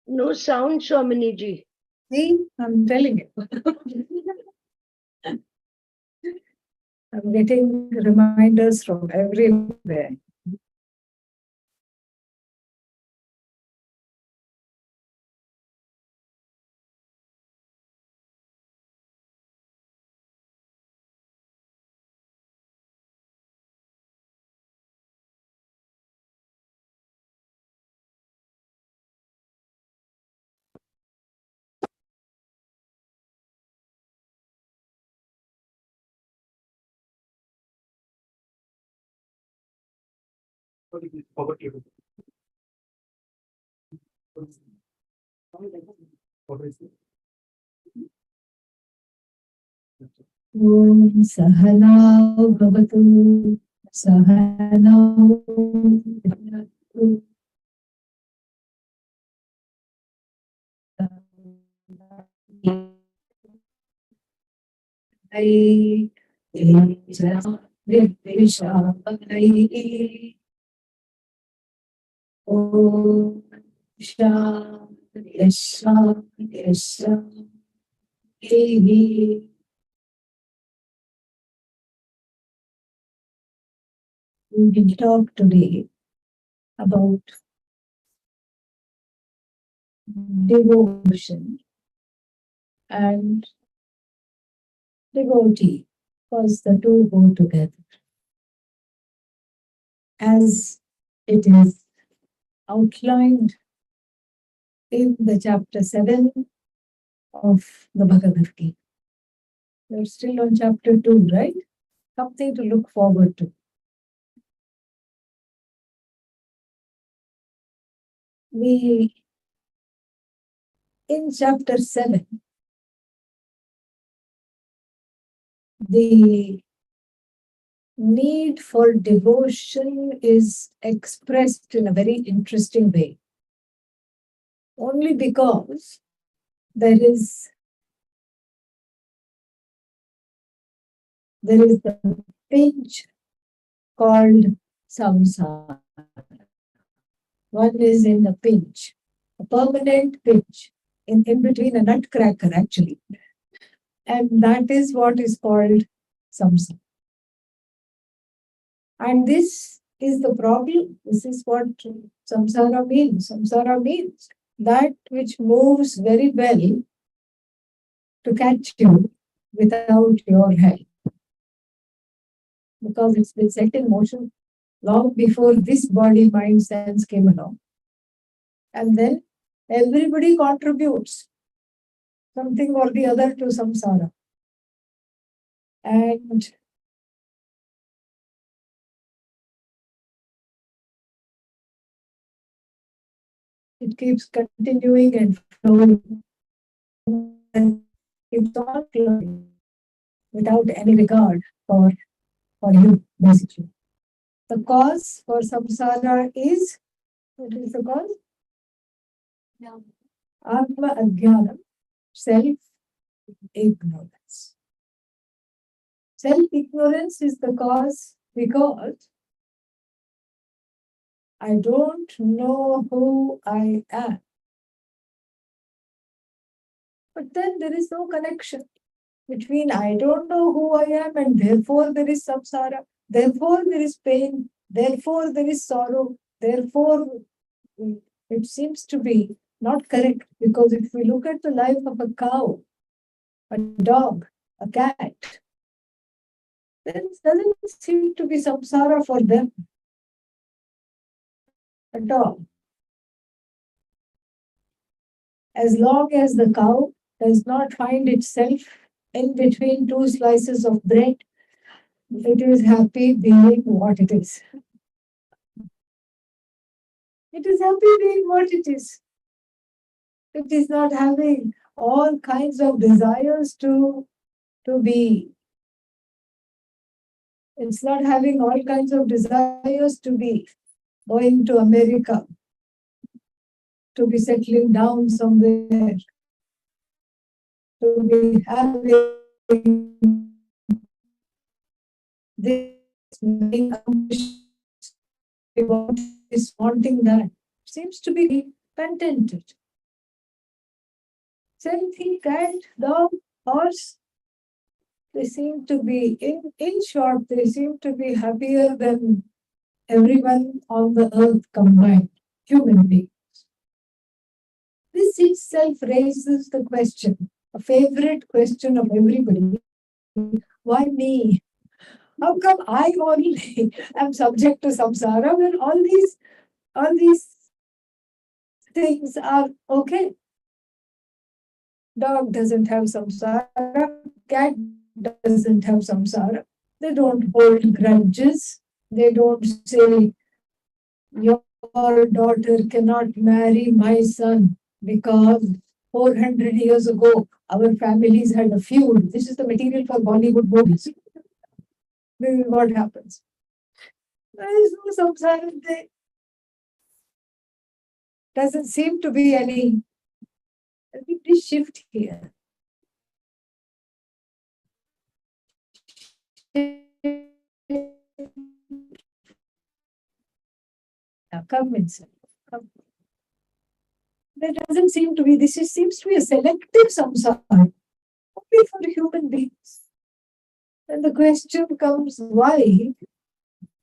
No sound, Swamini ji. See, I'm telling you. I'm getting reminders from everywhere. Om Sahanao Bhavatu Sahanao Bhavatu Om Shanti Shanti Shanti. We will talk today about devotion and devotee, because the two go together. As it is outlined in the chapter 7 of the Bhagavad Gita. We're still on chapter 2, right? Something to look forward to. In chapter 7, the need for devotion is expressed in a very interesting way. Only because there is the pinch called samsara. One is in a pinch, a permanent pinch in between a nutcracker actually. And that is what is called samsara. And this is the problem. This is what samsara means. Samsara means that which moves very well to catch you without your help. Because it's been set in motion long before this body, mind, sense came along. And then everybody contributes something or the other to samsara. And it keeps continuing and flowing. It's all flowing without any regard for you, basically. The cause for samsara is, what is the cause? Atma Ajnanam, self-ignorance. Self-ignorance is the cause because I don't know who I am. But then there is no connection between I don't know who I am and therefore there is samsara, therefore there is pain, therefore there is sorrow, therefore it seems to be not correct, because if we look at the life of a cow, a dog, a cat, there doesn't seem to be samsara for them at all. As long as the cow does not find itself in between two slices of bread, it is happy being what it is. It is happy being what it is. It is not having all kinds of desires to be. It's not having all kinds of desires to be going to America, to be settling down somewhere, to be having this, wanting that. Seems to be contented. Same thing, cat, dog, horse. They seem to be, in short, they seem to be happier than everyone on the earth combined, human beings. This itself raises the question, a favorite question of everybody, why me? How come I only am subject to samsara when all these things are okay? Dog doesn't have samsara, cat doesn't have samsara. They don't hold grudges. They don't say, your daughter cannot marry my son because 400 years ago our families had a feud. This is the material for Bollywood movies. This is what happens. There is no samsara. There doesn't seem to be any shift here. Come inside. Come. There doesn't seem to be, seems to be a selective samsara, only for human beings. And the question comes, why?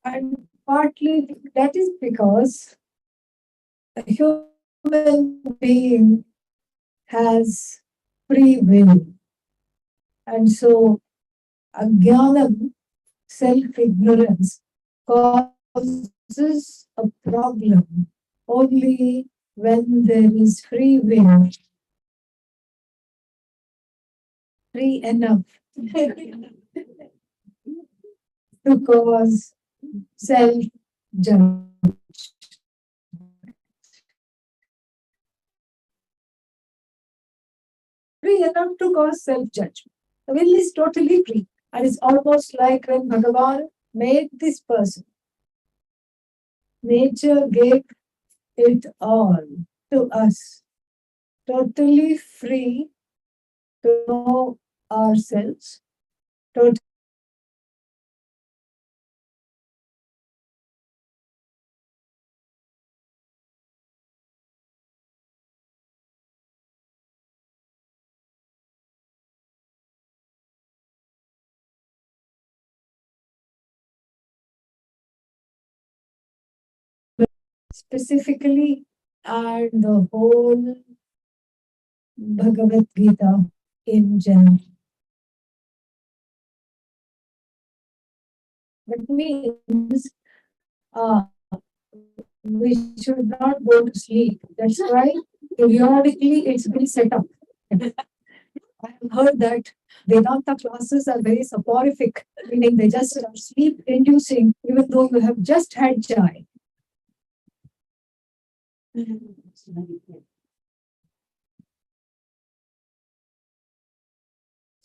And partly that is because a human being has free will. And so ajnanam, self-ignorance, causes a problem only when there is free will. Free enough to cause self-judgment. Free enough to cause self-judgment. The will is totally free. And it's almost like when Bhagavan made this person. Nature gave it all to us. Totally free to know ourselves. Totally specifically and the whole Bhagavad Gita in general. That means we should not go to sleep. That's why periodically it's been set up. I have heard that Vedanta classes are very soporific, meaning they just are sleep inducing, even though you have just had chai. So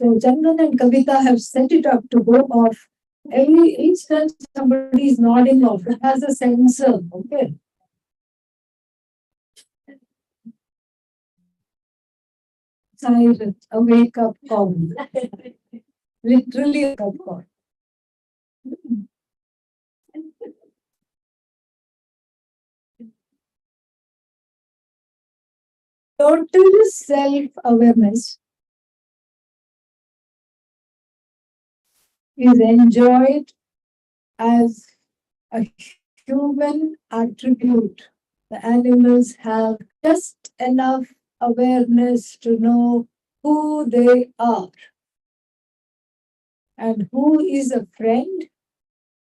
Chandan and Kavita have set it up to go off. Each time somebody is nodding off, it has a sensor. Okay. Silent, a wake up call. Literally a wake up call. Total self-awareness is enjoyed as a human attribute. The animals have just enough awareness to know who they are and who is a friend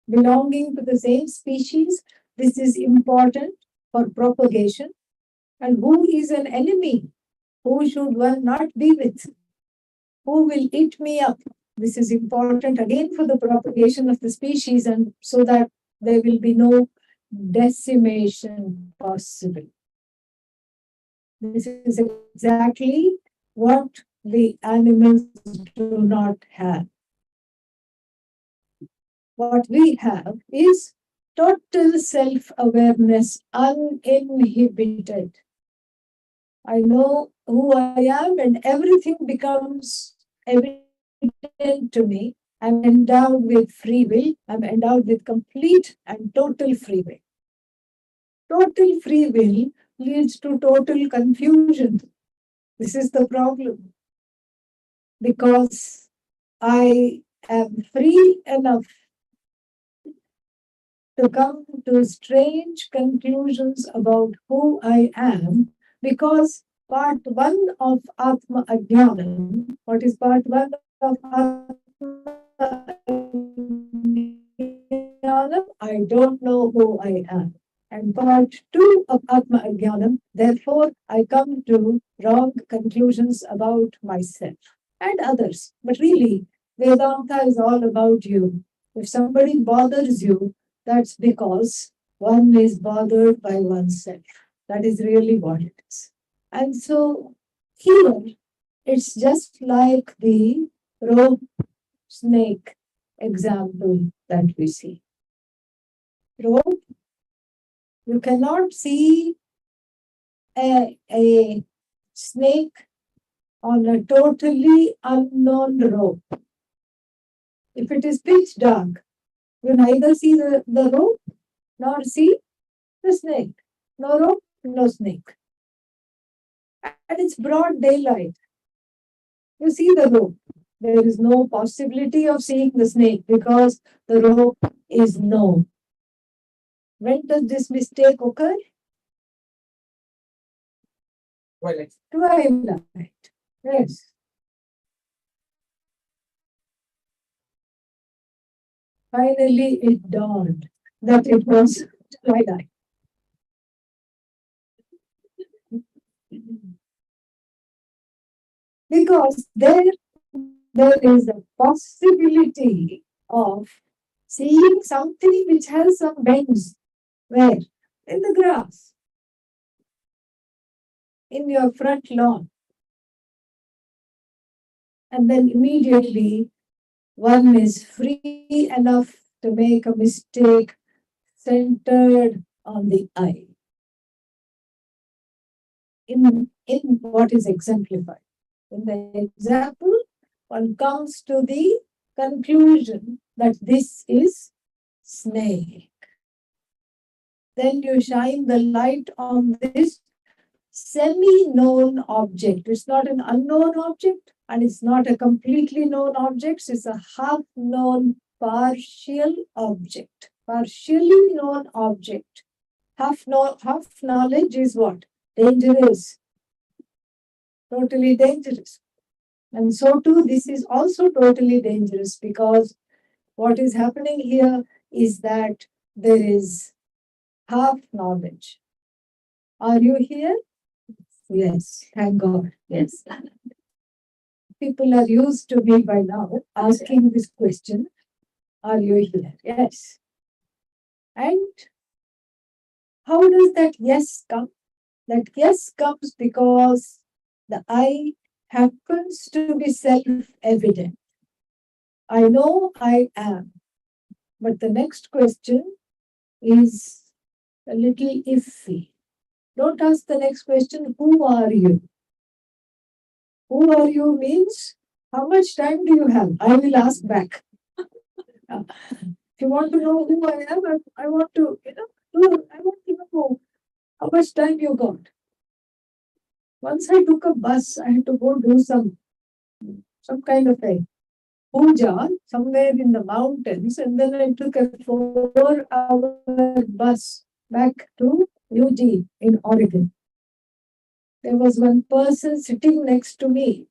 belonging to the same species. This is important for propagation. And who is an enemy? Who should one not be with? Who will eat me up? This is important again for the propagation of the species and so that there will be no decimation possible. This is exactly what the animals do not have. What we have is total self-awareness, uninhibited. I know who I am and everything becomes evident to me. I'm endowed with free will. I'm endowed with complete and total free will. Total free will leads to total confusion. This is the problem. Because I am free enough to come to strange conclusions about who I am, because part one of Atma Ajnanam, what is part one of Atma Ajnanam? I don't know who I am. And part two of Atma Ajnanam, therefore I come to wrong conclusions about myself and others. But really, Vedanta is all about you. If somebody bothers you, that's because one is bothered by oneself. That is really what it is. And so here, it's just like the rope snake example that we see. Rope, you cannot see a snake on a totally unknown rope. If it is pitch dark, you neither see the rope nor see the snake. No rope, no snake. And it's broad daylight. You see the rope. There is no possibility of seeing the snake because the rope is known. When does this mistake occur? Twilight. Twilight. Yes. Finally, it dawned that it was twilight. Because there is a possibility of seeing something which has some bends. Where? In the grass. In your front lawn. And then immediately one is free enough to make a mistake centered on the eye. In what is exemplified. In the example, one comes to the conclusion that this is snake. Then you shine the light on this semi-known object. It's not an unknown object and it's not a completely known object. It's a half-known partial object. Partially known object. Half knowledge is what? Dangerous. Totally dangerous. And so too, this is also totally dangerous because what is happening here is that there is half knowledge. Are you here? Yes, thank God. Yes. People are used to me by now asking this question. Are you here? Yes. And how does that yes come? That yes comes because the I happens to be self-evident. I know I am. But the next question is a little iffy. Don't ask the next question, who are you? Who are you means, how much time do you have? I will ask back. If you want to know who I am, I want to, I want to know how much time you got. Once I took a bus, I had to go do some kind of a puja somewhere in the mountains, and then I took a 4-hour bus back to UG in Oregon. There was one person sitting next to me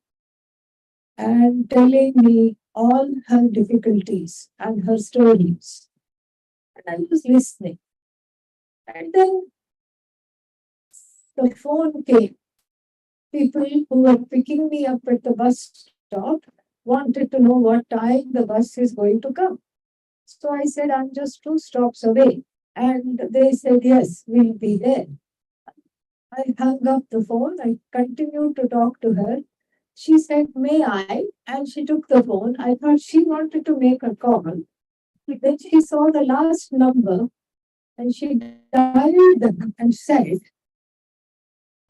and telling me all her difficulties and her stories. And I was listening. And then the phone came. People who were picking me up at the bus stop wanted to know what time the bus is going to come. So I said, I'm just 2 stops away. And they said, yes, we'll be there. I hung up the phone. I continued to talk to her. She said, may I? And she took the phone. I thought she wanted to make a call. Then she saw the last number and she dialed them and said,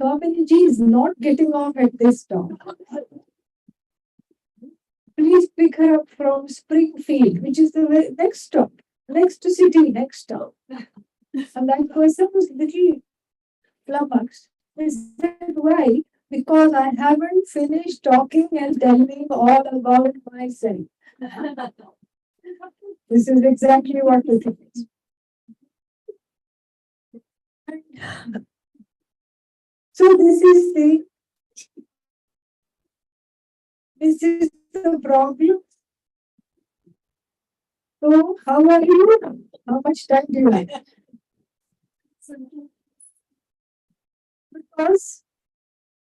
Swamiji is not getting off at this stop. Please pick her up from Springfield, which is the next stop, next city, next stop. And that person was little flummoxed. He said, why? because I haven't finished talking and telling all about myself. This is exactly what the thing is. So this is the problem. So how are you? How much time do you have? Because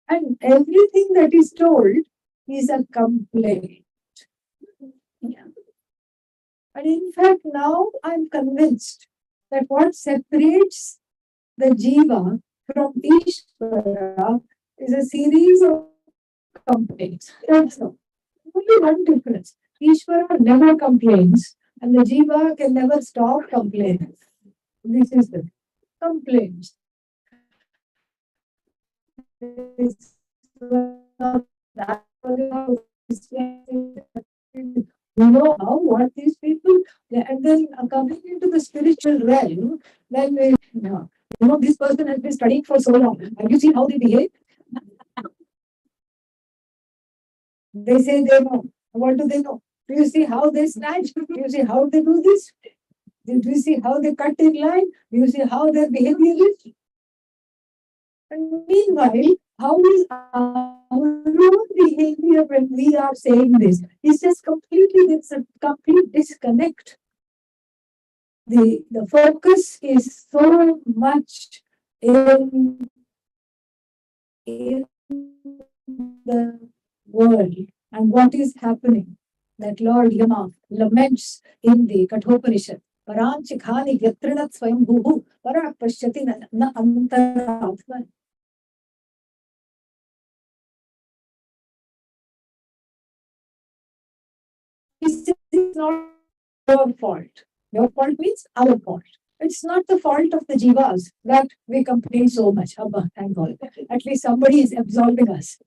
and everything that is told is a complaint. Yeah. And in fact, now I'm convinced that what separates the jiva from Ishvara is a series of complaints. That's all. Only one difference. Ishvara never complains, and the jiva can never stop complaining. This is the complaints. You know how what these people, and then coming into the spiritual realm, then we, this person has been studying for so long. Have you seen how they behave? They say they know. What do they know? Do you see how they snatch? Do you see how they do this? Do you see how they cut in line? Do you see how their behavior is? And meanwhile, how is our own behavior when we are saying this? It's just it's a complete disconnect. The focus is so much in the world and what is happening. That Lord Yama laments in the Kathopanishad. Paranchikhani Yatrinat Swayam Bhuhu Parak Pashyati na Antaratman. This is not your fault. Your fault means our fault. It's not the fault of the jivas that we complain so much. Abba, thank God. At least somebody is absolving us.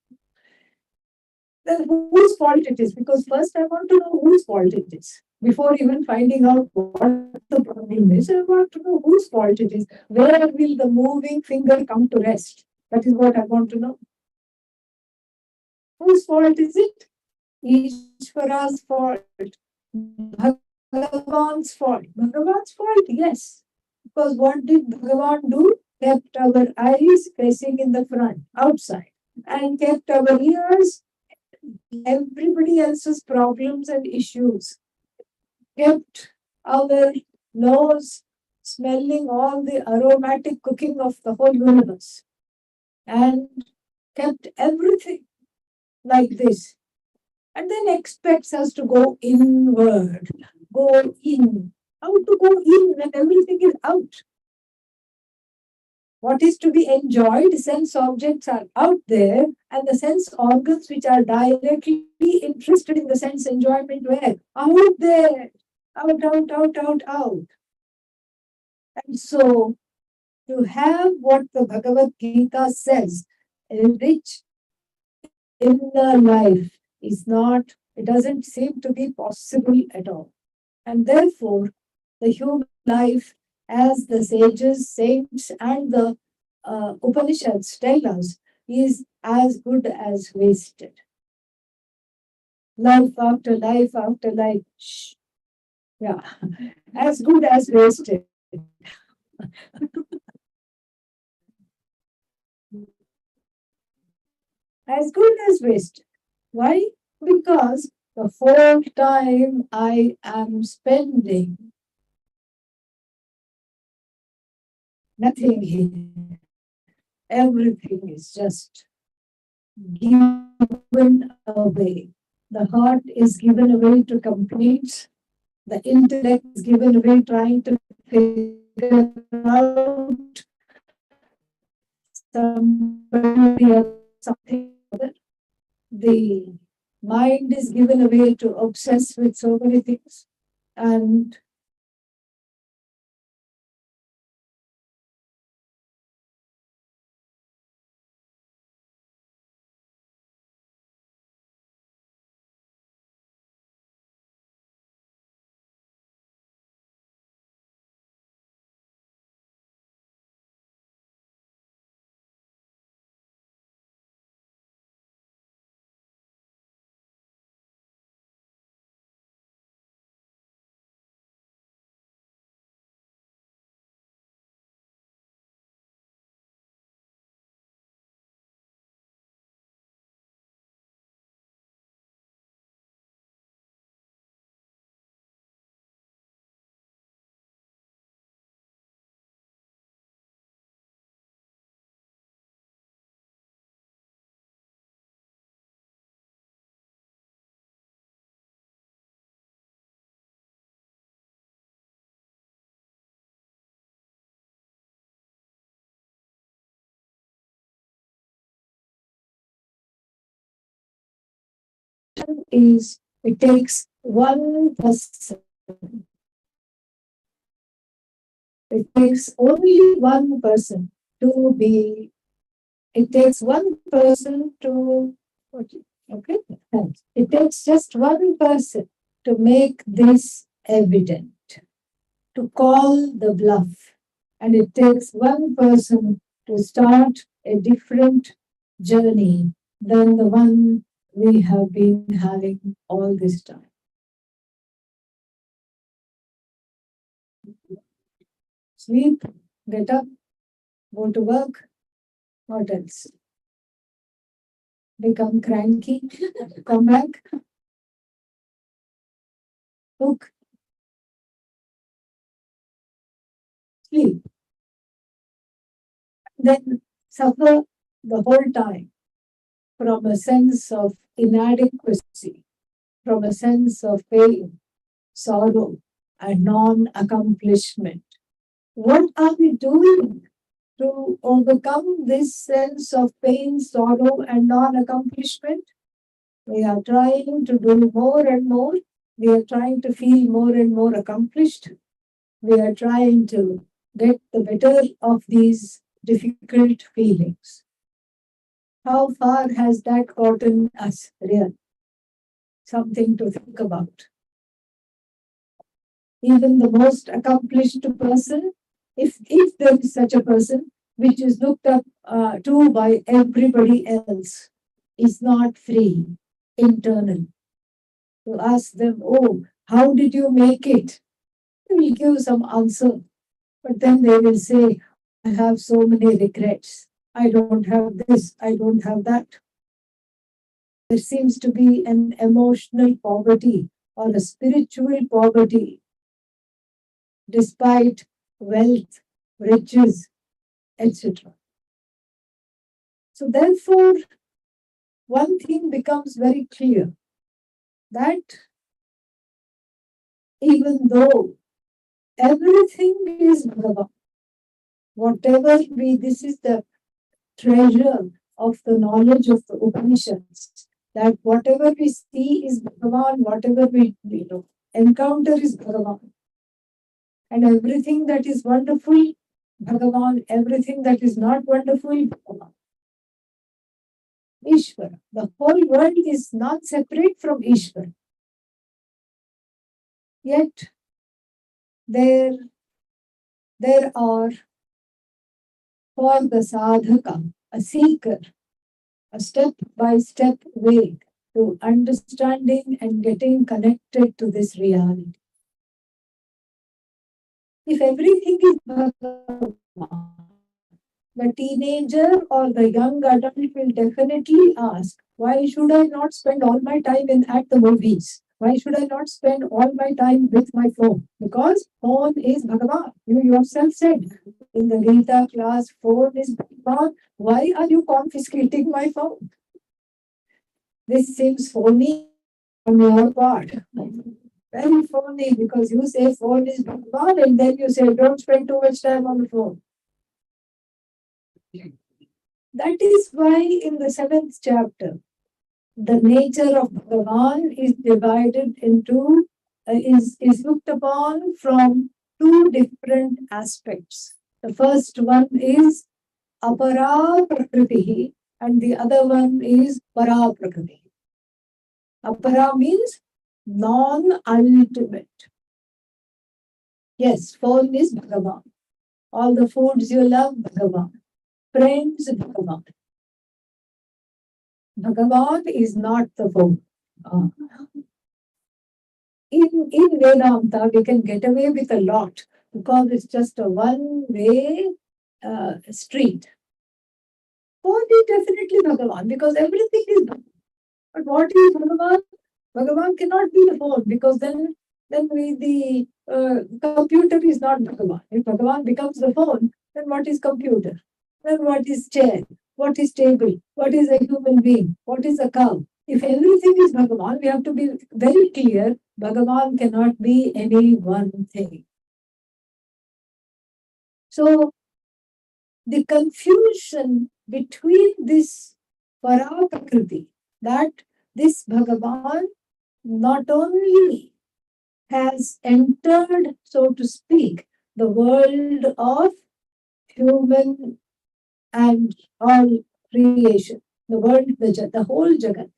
Then whose fault it is? Because first I want to know whose fault it is. Before even finding out what the problem is, I want to know whose fault it is. Where will the moving finger come to rest? That is what I want to know. Whose fault is it? Ishvara's fault. Bhagavan's fault. Bhagavan's fault, yes. Because what did Bhagavan do? Kept our eyes facing in the front, outside, and kept our ears everybody else's problems and issues, kept our nose smelling all the aromatic cooking of the whole universe, and kept everything like this, and then expects us to go inward, go in. How to go in when everything is out? What is to be enjoyed, sense objects are out there, and the sense organs which are directly interested in the sense enjoyment were out there, out. And so, to have what the Bhagavad Gita says, rich inner life, is not, it doesn't seem to be possible at all. And therefore, the human life, as the sages, saints, and the Upanishads tell us, is as good as wasted. Life after life after life, yeah, as good as wasted. As good as wasted. Why? Because the whole time I am spending nothing here. Everything is just given away. The heart is given away to complaints. The intellect is given away trying to figure out somebody or something. The mind is given away to obsess with so many things. And is, it takes one person. It takes only one person to be, it takes one person to, okay, it takes just one person to make this evident, to call the bluff. And it takes one person to start a different journey than the one we have been having all this time. Sleep, get up, go to work. What else? Become cranky, come back, cook, sleep. Then suffer the whole time from a sense of inadequacy, from a sense of pain, sorrow, and non-accomplishment. What are we doing to overcome this sense of pain, sorrow, and non-accomplishment? We are trying to do more and more. We are trying to feel more and more accomplished. We are trying to get the better of these difficult feelings. How far has that gotten us, really? Something to think about. Even the most accomplished person, if there is such a person, which is looked up to by everybody else, is not free internally. To ask them, oh, how did you make it? They will give some answer, but then they will say, I have so many regrets. I don't have this, I don't have that. There seems to be an emotional poverty or a spiritual poverty despite wealth, riches, etc. So therefore, one thing becomes very clear, that even though everything is Bhagavan, whatever this is the treasure of the knowledge of the Upanishads, that whatever we see is Bhagavan, whatever we encounter is Bhagavan. And everything that is wonderful, Bhagavan, everything that is not wonderful, Bhagavan. Ishvara. The whole world is not separate from Ishvara. Yet, there are, for the sadhaka, a seeker, a step-by-step way to understanding and getting connected to this reality. If everything is Bhagavan, the teenager or the young adult will definitely ask, why should I not spend all my time at the movies? Why should I not spend all my time with my phone? Because phone is Bhagavan. You yourself said in the Gita class, phone is Bhagavan. Why are you confiscating my phone? This seems phony on your part. Very phony, because you say phone is Bhagavan and then you say don't spend too much time on the phone. That is why in the 7th chapter, the nature of Bhagavan is divided into, is looked upon from 2 different aspects. The first one is apara prakriti and the other one is para prakriti. Apara means non-ultimate. Yes, phone is Bhagavan. All the foods you love, Bhagavan. Friends, Bhagavan. Bhagavan is not the phone. In Vedanta, we can get away with a lot because it's just a one-way street. Phone is definitely Bhagavan because everything is Bhagavan. But what is Bhagavan? Bhagavan cannot be the phone because then the computer is not Bhagavan. If Bhagavan becomes the phone, then what is computer? Then what is chair? What is table? What is a human being? What is a cow? If everything is Bhagavan, we have to be very clear, Bhagavan cannot be any one thing. So, the confusion between this para prakriti, that this Bhagavan not only has entered, so to speak, the world of human and all creation, the world, the whole Jagat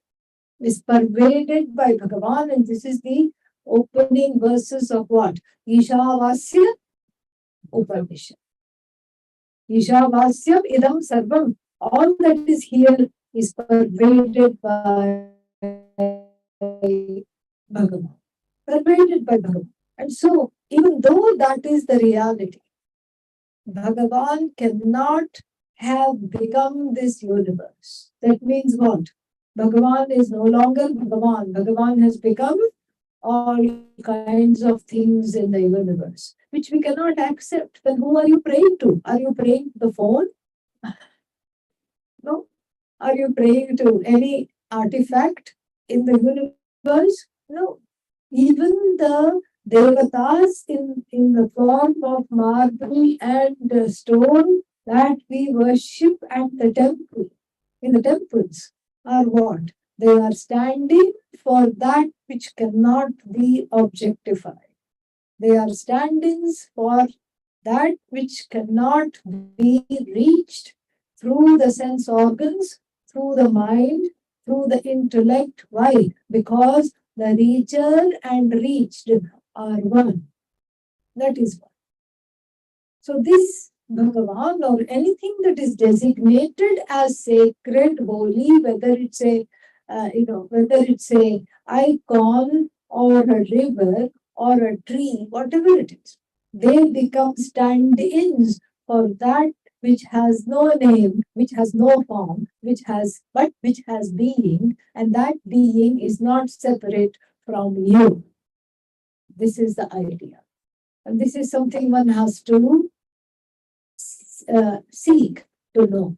is pervaded by Bhagavan, and this is the opening verses of what? Ishavasya Upanishad. Ishavasyam idam sarvam. All that is here is pervaded by Bhagavan. Pervaded by Bhagavan. And so, even though that is the reality, Bhagavan cannot have become this universe. That means what? Bhagavan is no longer Bhagavan. Bhagavan has become all kinds of things in the universe, which we cannot accept. Then who are you praying to? Are you praying to the phone? No. Are you praying to any artifact in the universe? No. Even the devatas in the form of marble and stone that we worship at the temple, in the temples, are what? They are standing for that which cannot be objectified. They are standings for that which cannot be reached through the sense organs, through the mind, through the intellect. Why? Because the reacher and reached are one. That is one. So this Bhagavan or anything that is designated as sacred, holy, whether it's a whether it's a icon or a river or a tree, whatever it is, they become stand-ins for that which has no name, which has no form, which has being, and that being is not separate from you. This is the idea. And this is something one has to seek to know.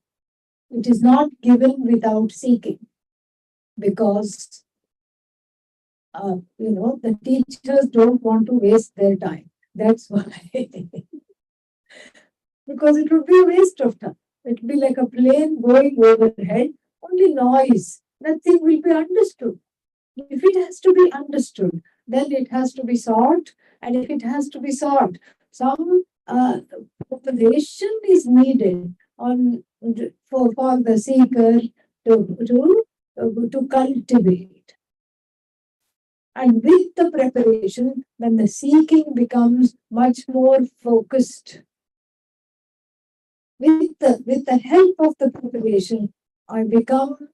It is not given without seeking, because the teachers don't want to waste their time. That's why. Because it would be a waste of time. It would be like a plane going overhead, only noise. Nothing will be understood. If it has to be understood, then it has to be sought. And if it has to be sought, some preparation is needed for the seeker to cultivate. And with the preparation, then the seeking becomes much more focused. With the help of the preparation, I become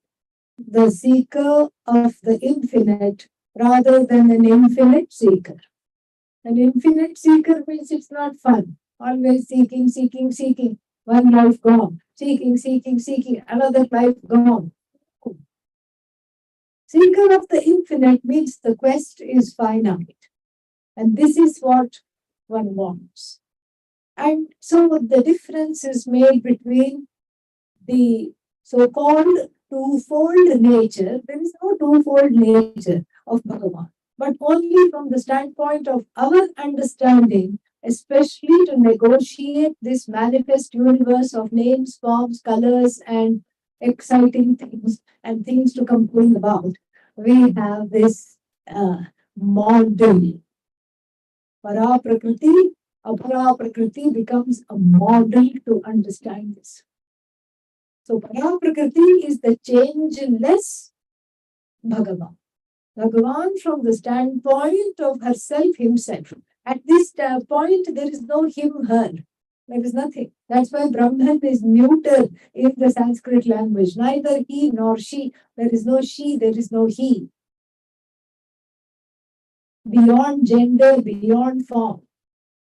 the seeker of the infinite rather than an infinite seeker. An infinite seeker means it's not fun. Always seeking, seeking, seeking. One life gone. Seeking, seeking, seeking. Another life gone. Seeker of the infinite means the quest is finite. And this is what one wants. And so the difference is made between the so-called twofold nature. There is no twofold nature of Bhagavan, but only from the standpoint of our understanding, especially to negotiate this manifest universe of names, forms, colors, and exciting things and things to complain about. We have this model. Para Prakriti, Apara Prakriti becomes a model to understand this. So Para Prakriti is the changeless Bhagavan. Bhagavan from the standpoint of herself, himself. At this point, there is no him, her. There is nothing. That's why Brahman is neuter in the Sanskrit language. Neither he nor she. There is no she, there is no he. Beyond gender, beyond form.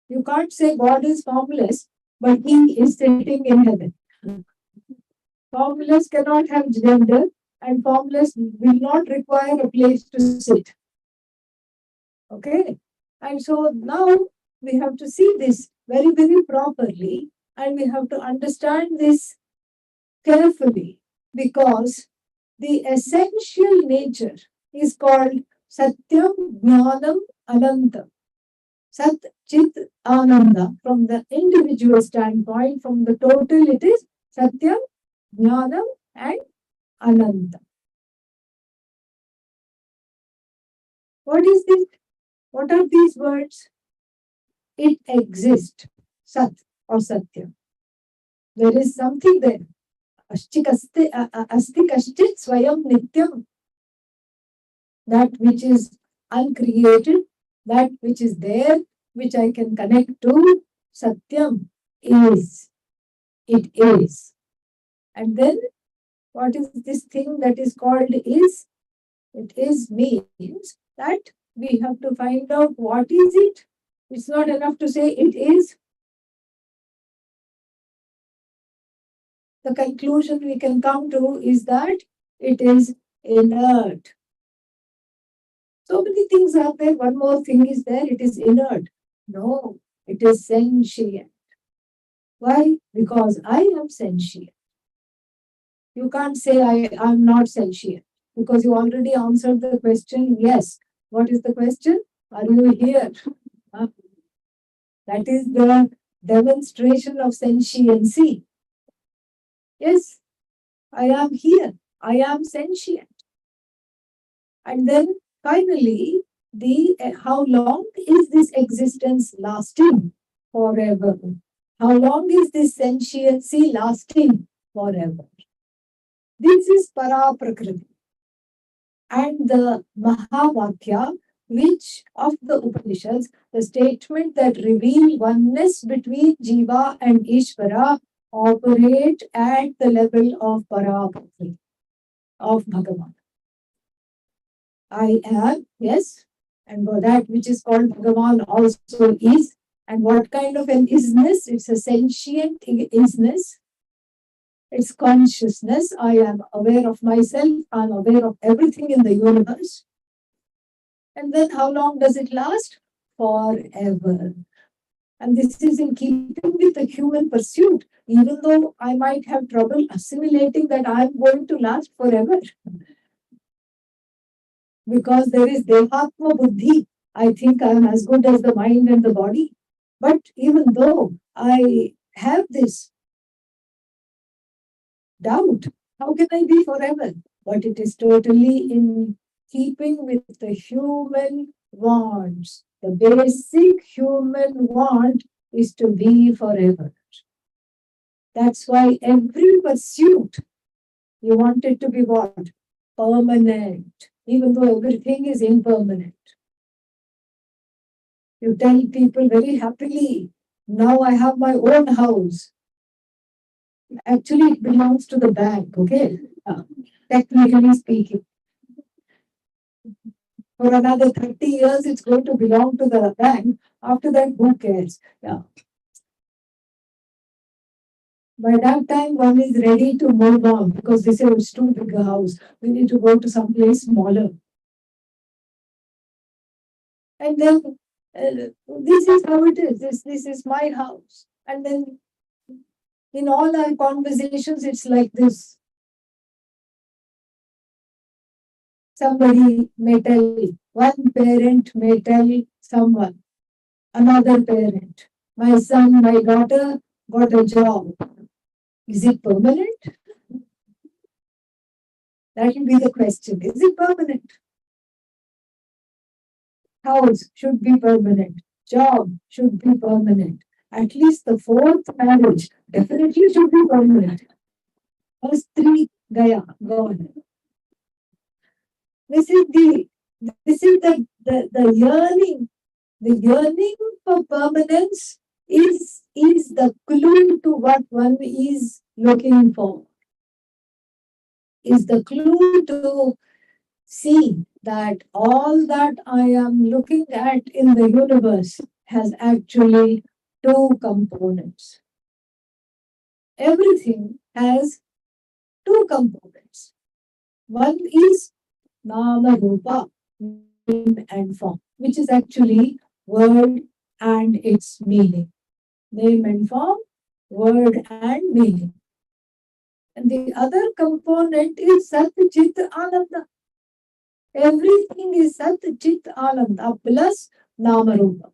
You can't say God is formless, but he is sitting in heaven. Formless cannot have gender, and formless will not require a place to sit. Okay? And so now we have to see this very, very properly, and we have to understand this carefully, because the essential nature is called Satyam Jnanam Anantam. Sat Chit Ananda. From the individual standpoint, from the total, it is Satyam, Jnanam, and Ananta. What is this? What are these words? It exists. Sat or Satya. There is something there. Asti kaschit swayam nityam. That which is uncreated, that which is there, which I can connect to, Satyam is. It is. And then what is this thing that is called is? It is means that we have to find out what is it. It's not enough to say it is. The conclusion we can come to is that it is inert. So many things are there. One more thing is there. It is inert. No, it is sentient. Why? Because I am sentient. You can't say I am not sentient because you already answered the question. Yes. What is the question? Are you here? That is the demonstration of sentiency. Yes, I am here. I am sentient. And then finally, how long is this existence lasting? Forever. How long is this sentiency lasting? Forever. This is Para Prakriti. And the Mahavakya, which of the Upanishads, the statement that reveal oneness between Jiva and Ishvara, operate at the level of Para Prakriti, of Bhagavan. I am, yes, and that which is called Bhagavan also is. And what kind of an isness? It's a sentient isness. It's consciousness. I am aware of myself. I'm aware of everything in the universe. And then how long does it last? Forever. And this is in keeping with the human pursuit, even though I might have trouble assimilating that I'm going to last forever. Because there is Dehatma Buddhi. I think I'm as good as the mind and the body. But even though I have this doubt, how can I be forever? But it is totally in keeping with the human wants. The basic human want is to be forever. That's why every pursuit, you want it to be what? Permanent, even though everything is impermanent. You tell people very happily, now I have my own house. Actually, it belongs to the bank, okay? Technically speaking. For another 30 years, it's going to belong to the bank. After that, who cares? Yeah. By that time, one is ready to move on because they say it's too big a house. We need to go to some place smaller. And then this is how it is. This is my house. And then in all our conversations, it's like this. Somebody may tell, one parent may tell someone, another parent, my son, my daughter got a job. Is it permanent? That will be the question. Is it permanent? House should be permanent. Job should be permanent. At least the fourth marriage definitely should be permanent. First three, gaya, gone. This is the yearning. The yearning for permanence is the clue to what one is looking for. Is the clue to see that all that I am looking at in the universe has actually two components. Everything has two components. One is Nama Rupa, name and form, which is actually word and its meaning. Name and form, word and meaning. And the other component is Sat Chit Ananda. Everything is Sat Chit Ananda plus Nama Rupa.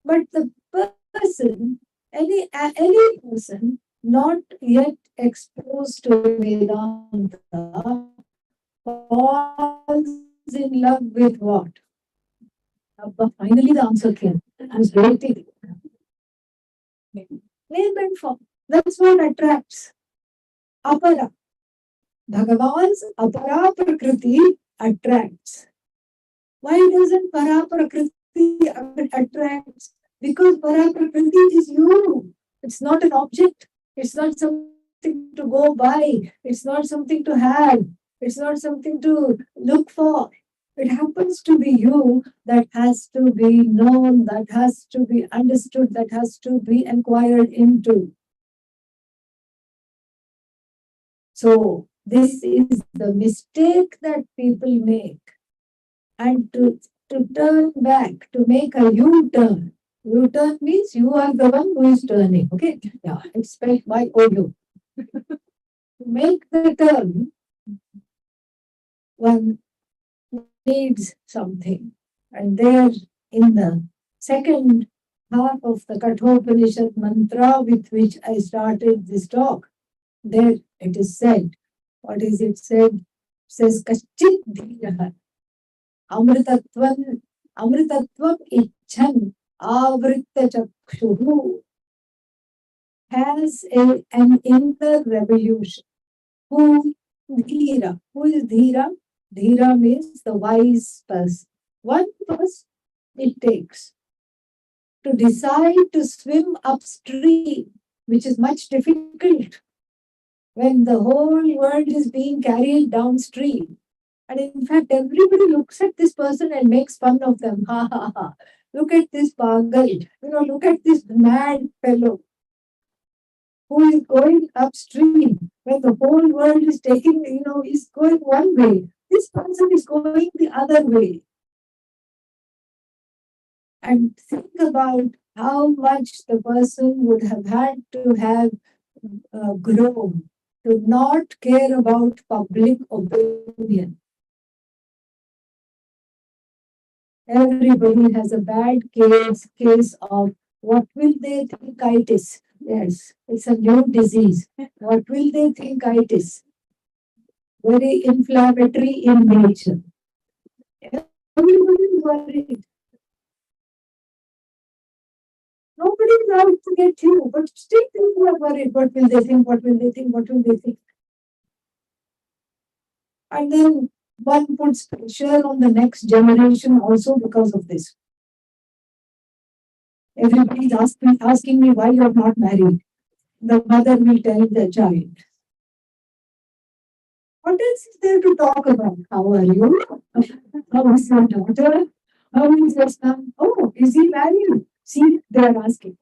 But the person, any person not yet exposed to Vedanta falls in love with what? But finally, the answer came. I was waiting. Name and form. That's what attracts. Apara. Bhagavan's apara prakriti attracts. Why doesn't para prakriti attracts? Because para prakriti is you. It's not an object. It's not something to go by. It's not something to have. It's not something to look for. It happens to be you that has to be known, that has to be understood, that has to be inquired into. So this is the mistake that people make. And to turn back, to make a U-turn. U-turn means you are the one who is turning. Okay? Yeah, it's spelled by O-U. To make the turn, one needs something. And there in the second half of the Kathopanishad mantra with which I started this talk, there it is said. What is it said? It says Kaschit Dhiraha. Amritatvam icchan avritta chakshuhu has an inner revolution. Who Dhira? Who is Dhira? Dhira means the wise person. One person it takes to decide to swim upstream, which is much difficult when the whole world is being carried downstream. And in fact, everybody looks at this person and makes fun of them. Ha ha ha. Look at this pagal. Look at this mad fellow who is going upstream when the whole world is taking, is going one way. This person is going the other way. And think about how much the person would have had to have grown to not care about public opinion. Everybody has a bad case of what will they think it is. Yes, it's a new disease. What will they think it is? Very inflammatory in nature. Everybody is worried. Nobody is out to get you, but still people are worried. What will they think? What will they think? What will they think? And then one puts pressure on the next generation also because of this. Everybody is asking me why you are not married. The mother will tell the child. What else is there to talk about? How are you? How is your daughter? How is your son? Oh, is he married? See, they are asking.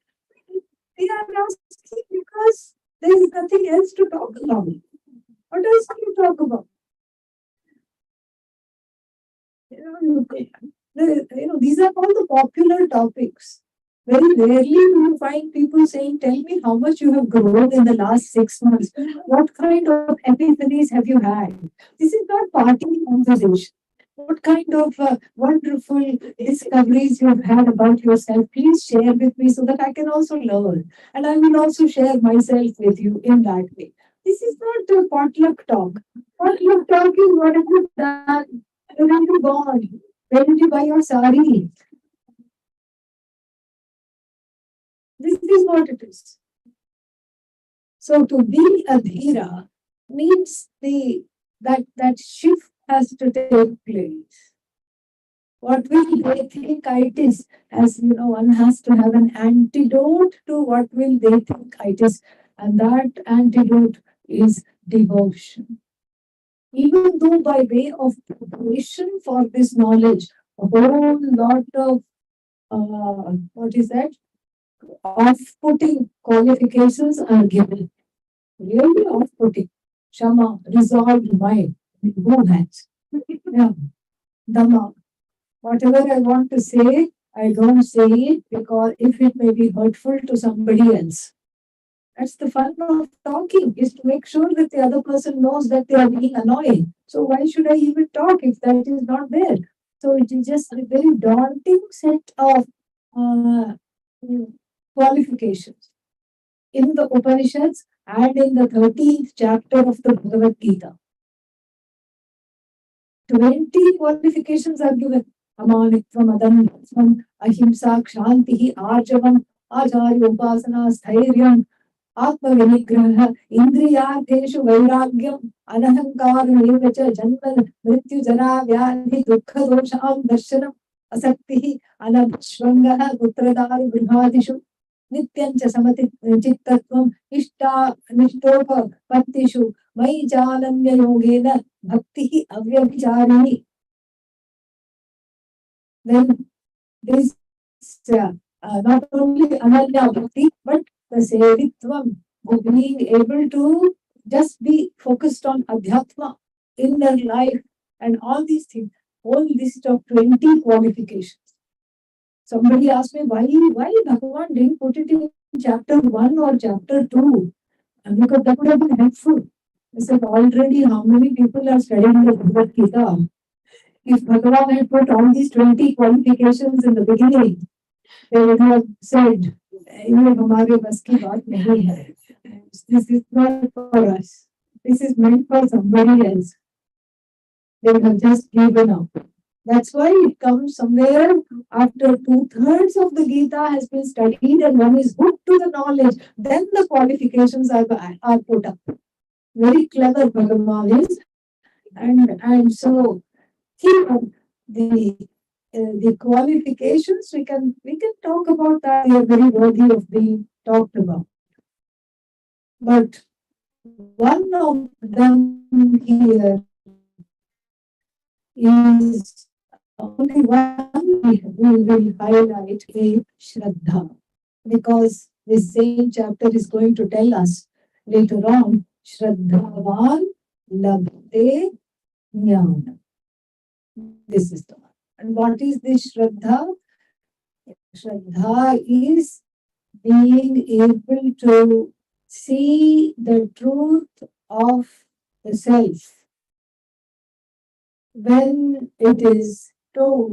They are asking because there is nothing else to talk about. What else can you talk about? These are all the popular topics. Very rarely do you find people saying, tell me how much you have grown in the last 6 months. What kind of epiphanies have you had? This is not party conversation. What kind of wonderful discoveries you have had about yourself? Please share with me so that I can also learn. And I will also share myself with you in that way. This is not a potluck talk. Potluck talk is what have you done? Where have you gone? Where did you buy your sari? This is what it is. So to be a dhira means that shift has to take place. What will they think it is? As one has to have an antidote to what will they think it is. And that antidote is devotion. Even though by way of preparation for this knowledge, a whole lot of off-putting qualifications are given. Really off-putting. Shama, resolved mind. Who has? Yeah. Dhamma. Whatever I want to say, I don't say it because if it may be hurtful to somebody else. That's the fun of talking, is to make sure that the other person knows that they are being annoying. So why should I even talk if that is not there? So it is just a very daunting set of qualifications in the Upanishads and in the 13th chapter of the Bhagavad Gita. 20 qualifications are given. Amanitvam, Adamyatvam, Ahimsa, Kshantihi, Arjavam, Acharya, Upasana, Stairyam, Atma-vinigraha, Indriyartheshu, Vairagyam, Anahankaram, Evacha, Janma, Mrityu, Jara, Vyadhi, Dukha, Dosham, Darshanam, Asaktihi, Anabhashvangaha, Putradaru, Brihadishu, Nityancha Samati Chittatvam, Ishta, Nishtopattishu, Mai Jalamya Yogena, Bhakti Avyabhicharini. Then this not only Ananya Bhakti, but the Sevitvam, being able to just be focused on Adhyatma in their life and all these things. Whole list of 20 qualifications. Somebody asked me why Bhagavan didn't put it in chapter 1 or chapter 2, and because that would have been helpful. I said, already how many people are studying the Bhagavad Gita? If Bhagavan had put all these 20 qualifications in the beginning, they would have said, ये हमारे बस की बात नहीं है. This is not for us. This is meant for somebody else. They have just given up. That's why it comes somewhere after 2/3 of the Gita has been studied and one is hooked to the knowledge, then the qualifications are put up. Very clever Bhagavan is. And so here the qualifications we can talk about that. They are very worthy of being talked about. But one of them here is only one we will highlight is Shraddha, because this same chapter is going to tell us later on, Shraddhavan labhate jnana. This is the one. And what is this Shraddha? Shraddha is being able to see the truth of the self when it is told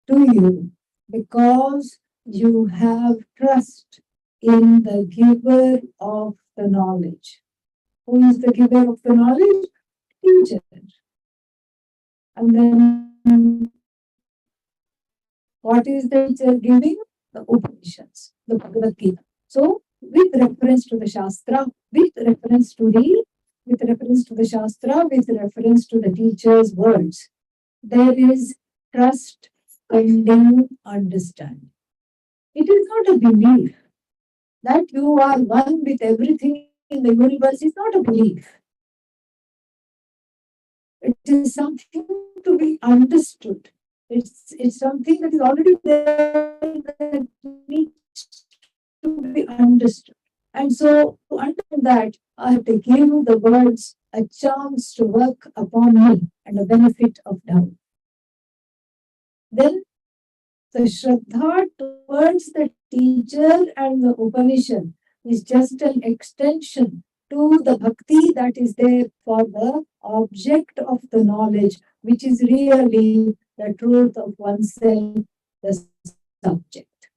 to you, because you have trust in the giver of the knowledge. Who is the giver of the knowledge? Teacher. And then what is the teacher giving? The Upanishads, the Bhagavad Gita. So, with reference to the Shastra, with reference to the Shastra, with reference to the teacher's words, there is trust, pending understanding. It is not a belief that you are one with everything in the universe. Is not a belief. It is something to be understood. It's something that is already there that needs to be understood. And so to understand that, I have to give the words a chance to work upon me and the benefit of doubt. Then the Shraddha towards the teacher and the Upanishad is just an extension to the bhakti that is there for the object of the knowledge, which is really the truth of oneself, the subject.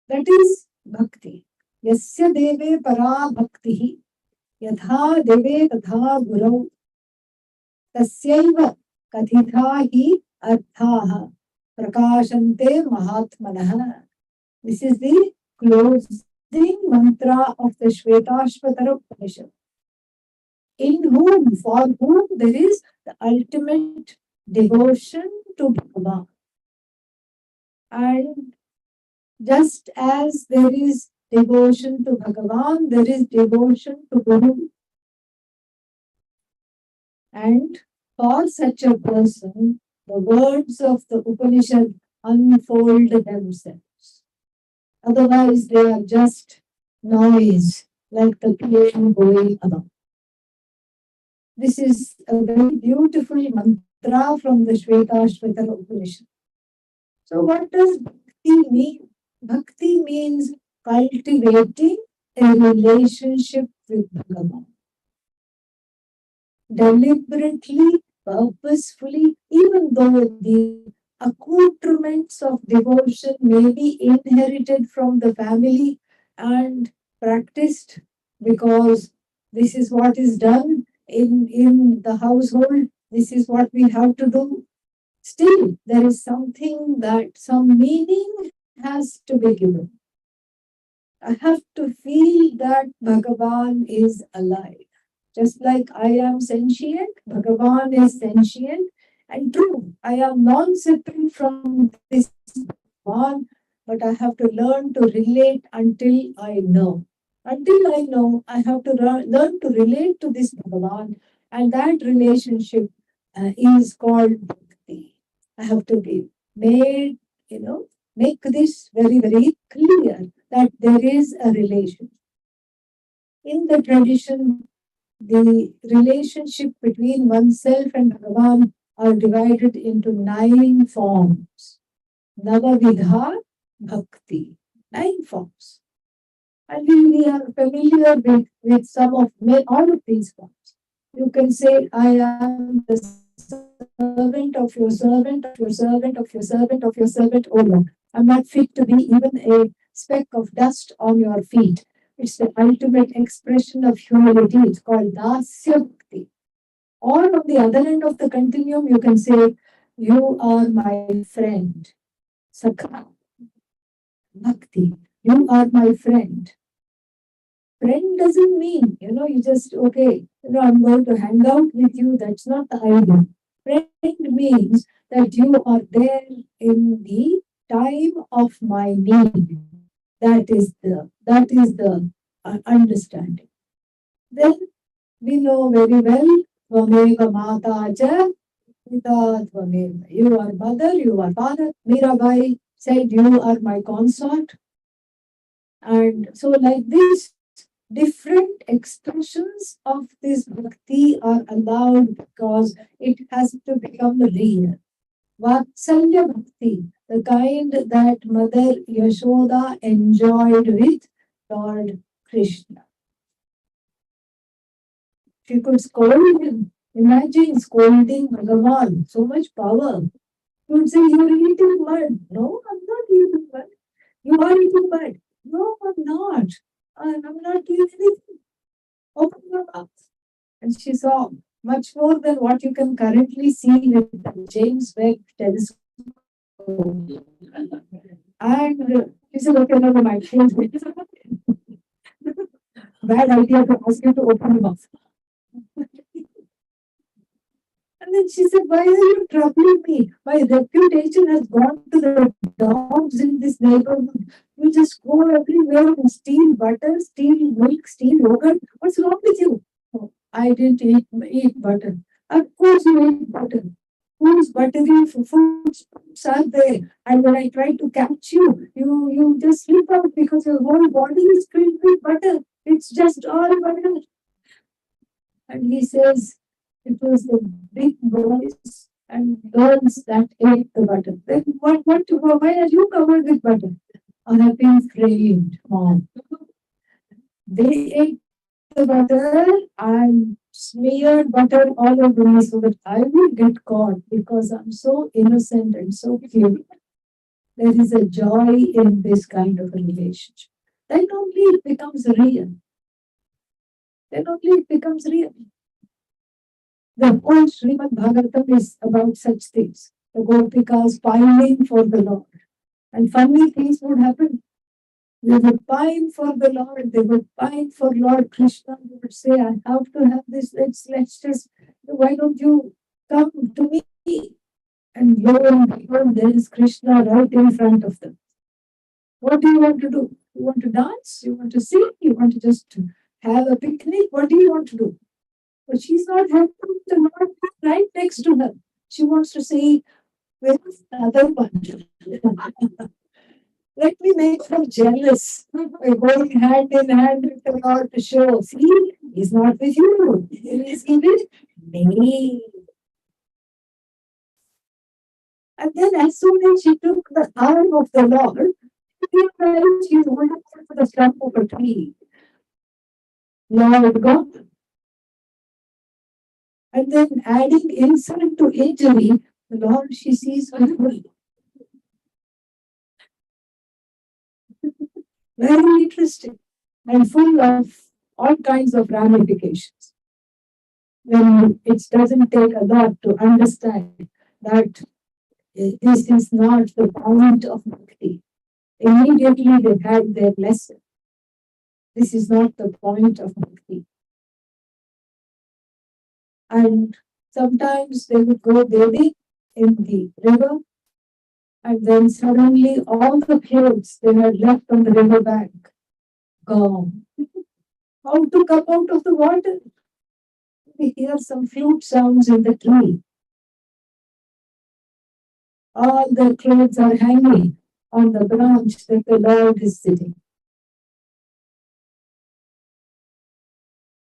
That is bhakti. Yasya deve para bhaktihi, yatha deve tatha gurau, tasyaiva kathitha hi arthaha prakashante mahatmanah. This is the closing mantra of the Shvetashvatara Upanishad. In whom, for whom there is the ultimate devotion to Bhagavan. And just as there is devotion to Bhagavan, there is devotion to Guru. And for such a person, the words of the Upanishad unfold themselves. Otherwise, they are just noise, like the plane going about. This is a very beautiful mantra from the Shvetashvatara Upanishad. So what does bhakti mean? Bhakti means cultivating a relationship with Bhagavan. Deliberately, purposefully, even though the accoutrements of devotion may be inherited from the family and practiced, because this is what is done in the household, This is what we have to do. Still, there is something that some meaning has to be given. I have to feel that Bhagavan is alive. Just like I am sentient, Bhagavan is sentient. And true, I am non-separate from this Bhagavan, but I have to learn to relate until I know. Until I know, I have to learn to relate to this Bhagavan, and that relationship is called bhakti. I have to be made, make this very, very clear that there is a relation. In the tradition, the relationship between oneself and Bhagavan are divided into 9 forms. Navavidha Bhakti. 9 forms. And we are familiar with all of these forms. You can say, I am the servant of your servant, of your servant, of your servant, of your servant, O Lord. I'm not fit to be even a speck of dust on your feet. It's the ultimate expression of humility. It's called Dasya Bhakti. Or on the other end of the continuum, you can say, you are my friend. Sakha. Bhakti. You are my friend. Friend doesn't mean, you just, okay, I'm going to hang out with you. That's not the idea. Friend means that you are there in the time of my need. That is the understanding. Then we know very well, Tvameva Mata Cha Pita Tvameva. You are mother, you are father. Mirabai said, you are my consort. And so like this, different expressions of this bhakti are allowed because it has to become real. Vatsalya bhakti, the kind that Mother Yashoda enjoyed with Lord Krishna. She could scold him. Imagine scolding Bhagavan, so much power. She would say, you're eating mud. No, I'm not eating mud. You are eating mud. No, I'm not. I'm not doing anything. Open your mouth. And she saw much more than what you can currently see with the James Webb telescope. And she said, okay, never mind. Bad idea to ask you to open your mouth. And then she said, why are you troubling me? My reputation has gone to the dogs in this neighborhood. You just go everywhere and steal butter, steal milk, steal yogurt. What's wrong with you? Oh, I didn't eat butter. Of course you ate butter. Whose buttery foods are there? And when I try to catch you, you just slip out because your whole body is filled with butter. It's just all butter. And he says, it was the big boys and girls that ate the butter. Then why are you covered with butter? I have been trained, Mom. They ate the butter and smeared butter all over me so that I will get caught because I'm so innocent and so cute. There is a joy in this kind of a relationship. Then only it becomes real. Then only it becomes real. The whole Srimad Bhagavatam is about such things. The Gopikas pining for the Lord. And funny things would happen. They would pine for the Lord. They would pine for Lord Krishna. They would say, I have to have this. Let's just, why don't you come to me? And lo and behold, there is Krishna right in front of them. What do you want to do? You want to dance? You want to sing? You want to just have a picnic? What do you want to do? But she's not happy with the Lord right next to her. She wants to say, where's the other one? Let me make her jealous. We're going hand in hand with the Lord to show, see, he's not with you. He's with me. And then as soon as she took the arm of the Lord, she realized she's holding for the stump of a tree. Lord God. And then adding insult to injury, the Lord, she sees her. Very interesting and full of all kinds of ramifications. when it doesn't take a lot to understand that this is not the point of bhakti. Immediately they had their lesson. This is not the point of bhakti. And sometimes they would go bathing in the river, and then suddenly all the clothes they had left on the river bank gone. How to come out of the water? We hear some flute sounds in the tree. All the clothes are hanging on the branch that the Lord is sitting.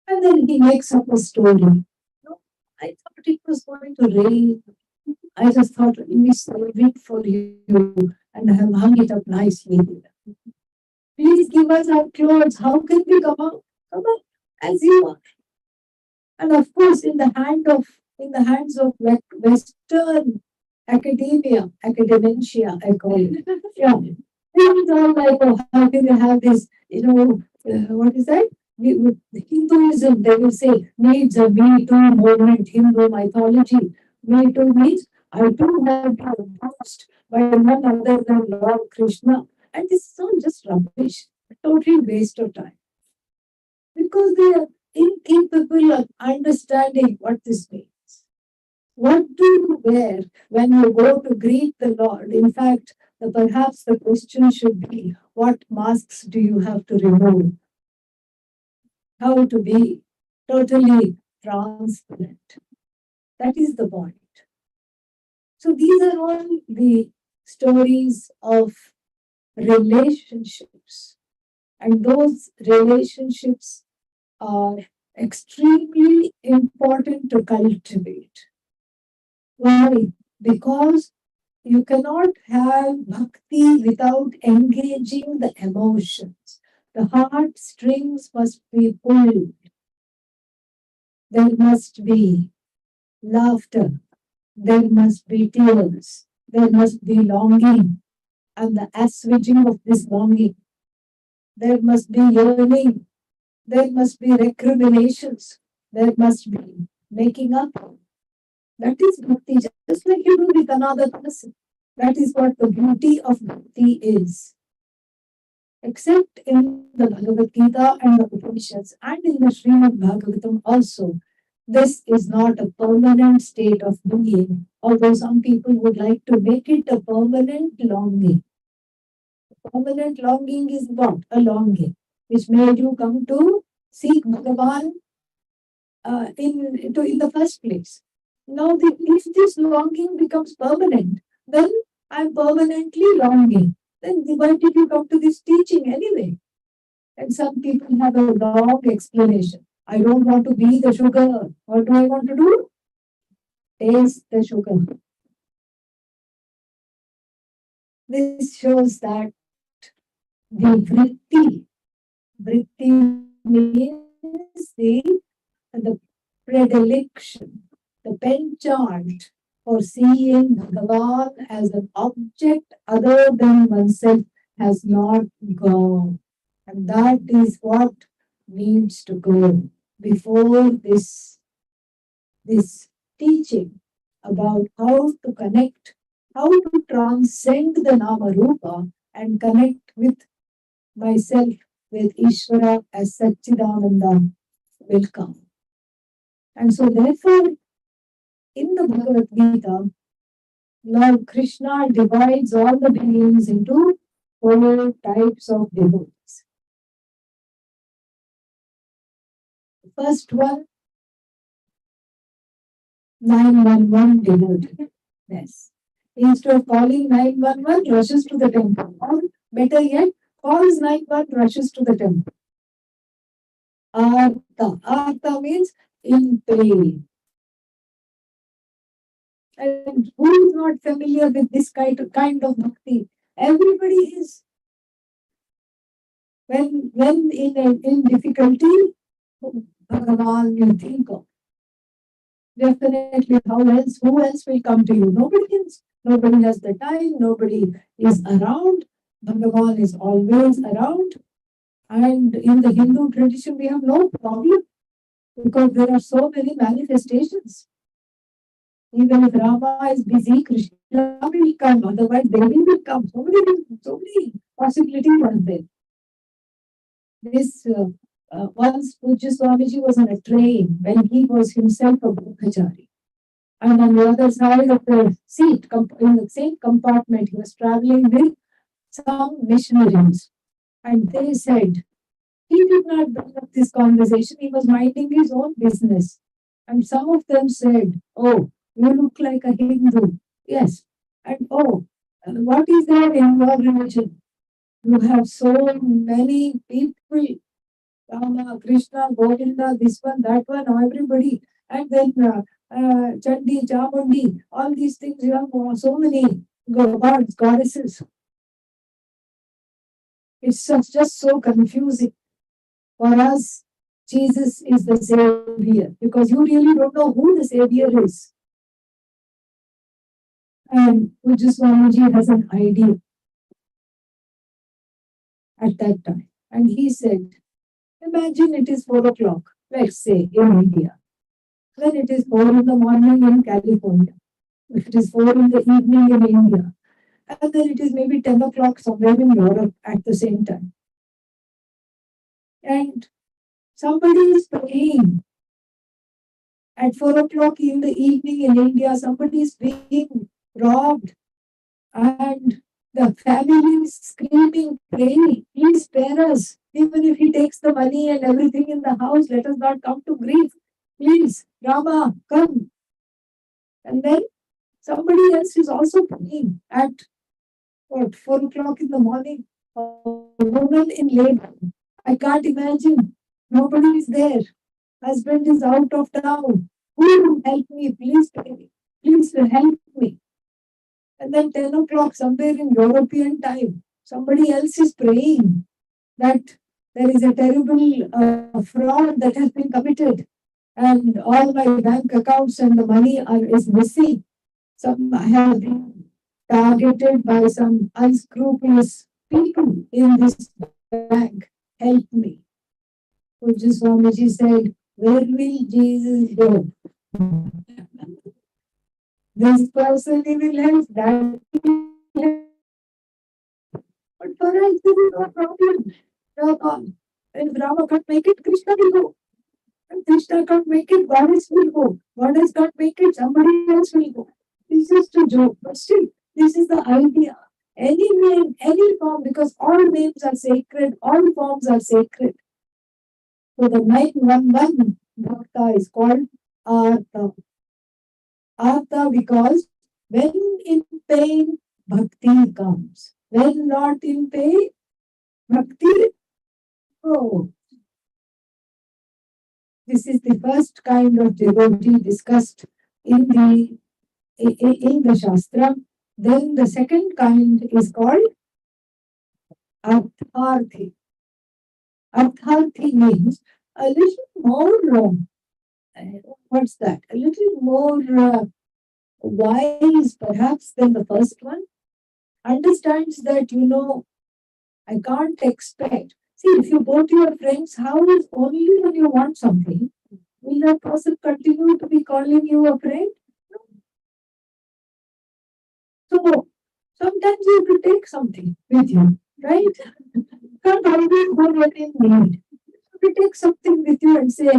And then he makes up a story. No, I thought it was going to rain. I just thought, let me save it for you and I have hung it up nicely. Please give us our clothes. How can we come out? Come out as you are. And of course, in the hands of Western academia, I call it. Yeah. Things are like, oh, how can you have this, what is that? Hinduism, they will say, needs a Me Too movement, Hindu mythology. Me Too means, I too have been abused by none other than Lord Krishna. And this is all just rubbish, a total waste of time. Because they are incapable of understanding what this means. What do you wear when you go to greet the Lord? In fact, perhaps the question should be, what masks do you have to remove? How to be totally transparent. That is the point. So these are all the stories of relationships. And those relationships are extremely important to cultivate. Why? Because you cannot have bhakti without engaging the emotions. The heart strings must be pulled. There must be laughter. There must be tears. There must be longing and the assuaging of this longing. There must be yearning. There must be recriminations. There must be making up. That is bhakti, just like you do with another person. That is what the beauty of bhakti is. Except in the Bhagavad Gita and the Upanishads and in the Srimad Bhagavatam also, this is not a permanent state of being, although some people would like to make it a permanent longing. Permanent longing is what? A longing which made you come to seek Bhagavan in the first place. Now, if this longing becomes permanent, then I'm permanently longing. Then why did you come to this teaching anyway? And some people have a long explanation. I don't want to be the sugar. What do I want to do? Taste the sugar. This shows that the vritti means the predilection, the penchant for seeing Bhagavan as an object other than oneself has not gone. And that is what needs to go before this teaching about how to connect, how to transcend the Nama Rupa and connect with myself, with Ishvara as Satchidananda will come. And so therefore, in the Bhagavad Gita, Lord Krishna divides all the beings into 4 types of devotees. The first one, 911 devotee. Yes. Instead of calling 911, rushes to the temple. Or better yet, calls 911, rushes to the temple. Artha. Artha means in pain. And who is not familiar with this kind of bhakti? Everybody is. When in difficulty, Bhagavan you think of. Definitely, who else will come to you? Nobody else. Nobody has the time, nobody is around. Bhagavan is always around. And in the Hindu tradition, we have no problem. because there are so many manifestations. Even if Rama is busy, Krishna will come, otherwise Devi will come. So many possibilities are there. This once Pujya Swamiji was on a train when he was himself a brahmachari. And on the other side of the seat, in the same compartment, he was traveling with some missionaries. And they said, he did not bring up this conversation, he was minding his own business. And some of them said, oh, you look like a Hindu. Yes. And oh, what is there in your religion? You have so many people, Rama, Krishna, Govinda, this one, that one, everybody. And then Chandi, Chamundi, all these things, you have so many gods, goddesses. It's just so confusing. For us, Jesus is the Savior, because you really don't know who the Savior is. And Pujya Swamiji has an idea at that time. And he said, imagine it is 4 o'clock, let's say, in India. Then it is 4 in the morning in California. If it is 4 in the evening in India. And then it is maybe 10 o'clock somewhere in Europe at the same time. And somebody is praying at 4 o'clock in the evening in India. Somebody is being robbed. And the family is screaming, praying, please spare us. Even if he takes the money and everything in the house, let us not come to grief. Please, Rama, come. And then somebody else is also praying at 4 o'clock in the morning. A woman in labor. I can't imagine. Nobody is there. Husband is out of town. Who will help me? Please pray. Please help me. And then 10 o'clock, somewhere in European time, somebody else is praying that there is a terrible fraud that has been committed, and all my bank accounts and the money is missing. Some have been targeted by some unscrupulous people in this bank. Help me. Pujya Swamiji said, where will Jesus go? This person he will help, that will help. But for us, there is no problem. If Rama can't make it, Krishna will go. If Krishna can't make it, Goddess will go. Goddess can't make it, somebody else will go. This is just a joke, but still, this is the idea. Any name, any form, because all names are sacred, all forms are sacred. So the 911 Bhakta is called Artha. Artha because when in pain, bhakti comes. When not in pain, bhakti. Oh, this is the first kind of devotee discussed in the Shastra. Then the second kind is called Artharthi. Artharthi means a little more, what's that? A little more wise perhaps than the first one. Understands that, I can't expect. See, if you go to your friend's house only when you want something, will that person continue to be calling you a friend? No. So, sometimes you have to take something with you, right? You can't always go when in need. You take something with you and say,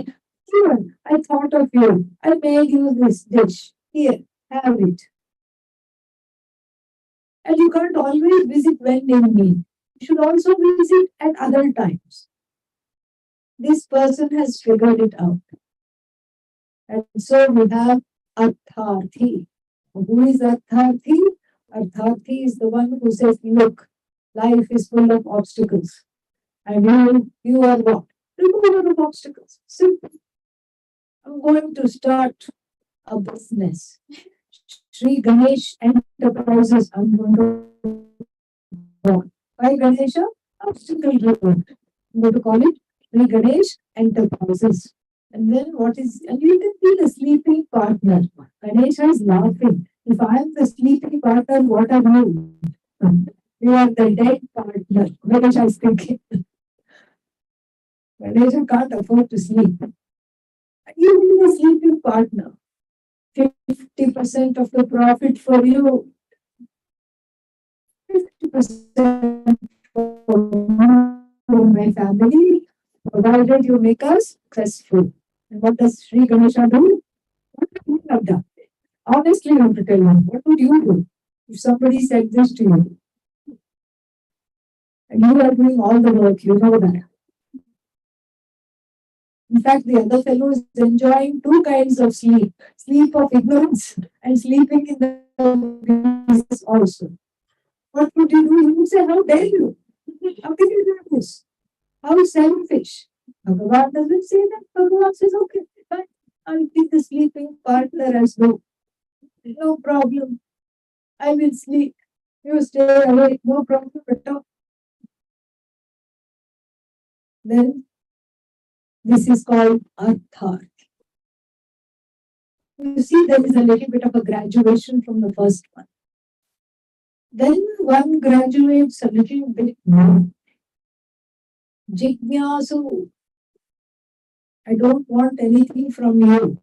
here, I thought of you. I made you this dish. Here, have it. And you can't always visit when in need. You should also visit at other times. This person has figured it out. And so we have Artharthi. Who is Artharthi? Artharthi is the one who says, look, life is full of obstacles. And you are what? Remover of obstacles. Simple. I'm going to start a business. Sri Ganesh Enterprises. I'm going to go. Why Ganesha? Obstacle remover. I'm going to call it Sri Ganesh Enterprises. And then what is, and you can be the sleeping partner. Ganesha is laughing. If I am the sleeping partner, what are you? You are the dead partner. Ganesha is thinking. Ganesha can't afford to sleep. You need a sleeping partner. 50% of the profit for you, 50% for my family, provided you make us successful. And what does Sri Ganesha do? What would you have done? Honestly, you have to tell me, what would you do if somebody said this to you? And you are doing all the work, you know that. In fact, the other fellow is enjoying two kinds of sleep, sleep of ignorance and sleeping in the business also. What would you do? You would say, how dare you? How can you do this? How selfish. Bhagavan doesn't say that. Bhagavan says, okay, fine. I'll keep the sleeping partner as no problem. I will sleep. You stay awake, no problem at all. Then this is called Arthat. You see, there is a little bit of a graduation from the first one. Then one graduates a little bit more. Jignasu. I don't want anything from you.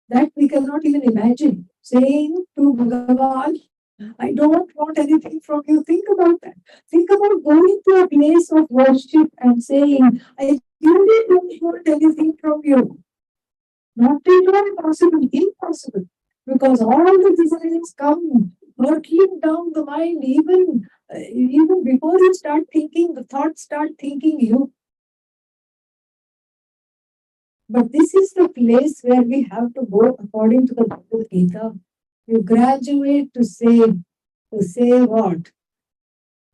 That we cannot even imagine. Saying to Bhagavan, I don't want anything from you. Think about that. Think about going to a place of worship and saying, I really don't want anything from you. Not at all possible, impossible. Because all the desires come hurtling down the mind, even before you start thinking, the thoughts start thinking you. But this is the place where we have to go according to the Bhagavad Gita. You graduate to say what?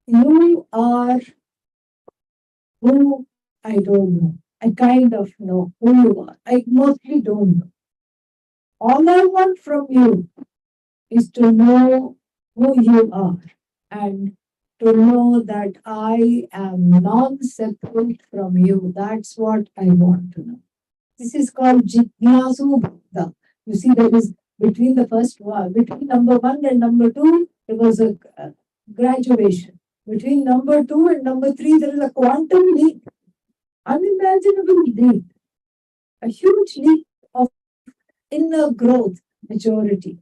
You are who I don't know. I kind of know who you are. I mostly don't know. All I want from you is to know who you are and to know that I am non-separate from you. That's what I want to know. This is called Jignasu Bhakta. You see, there is between the first one, between number 1 and number 2, there was a graduation. Between number 2 and number 3, there is a quantum leap, unimaginable leap, a huge leap of inner growth, maturity.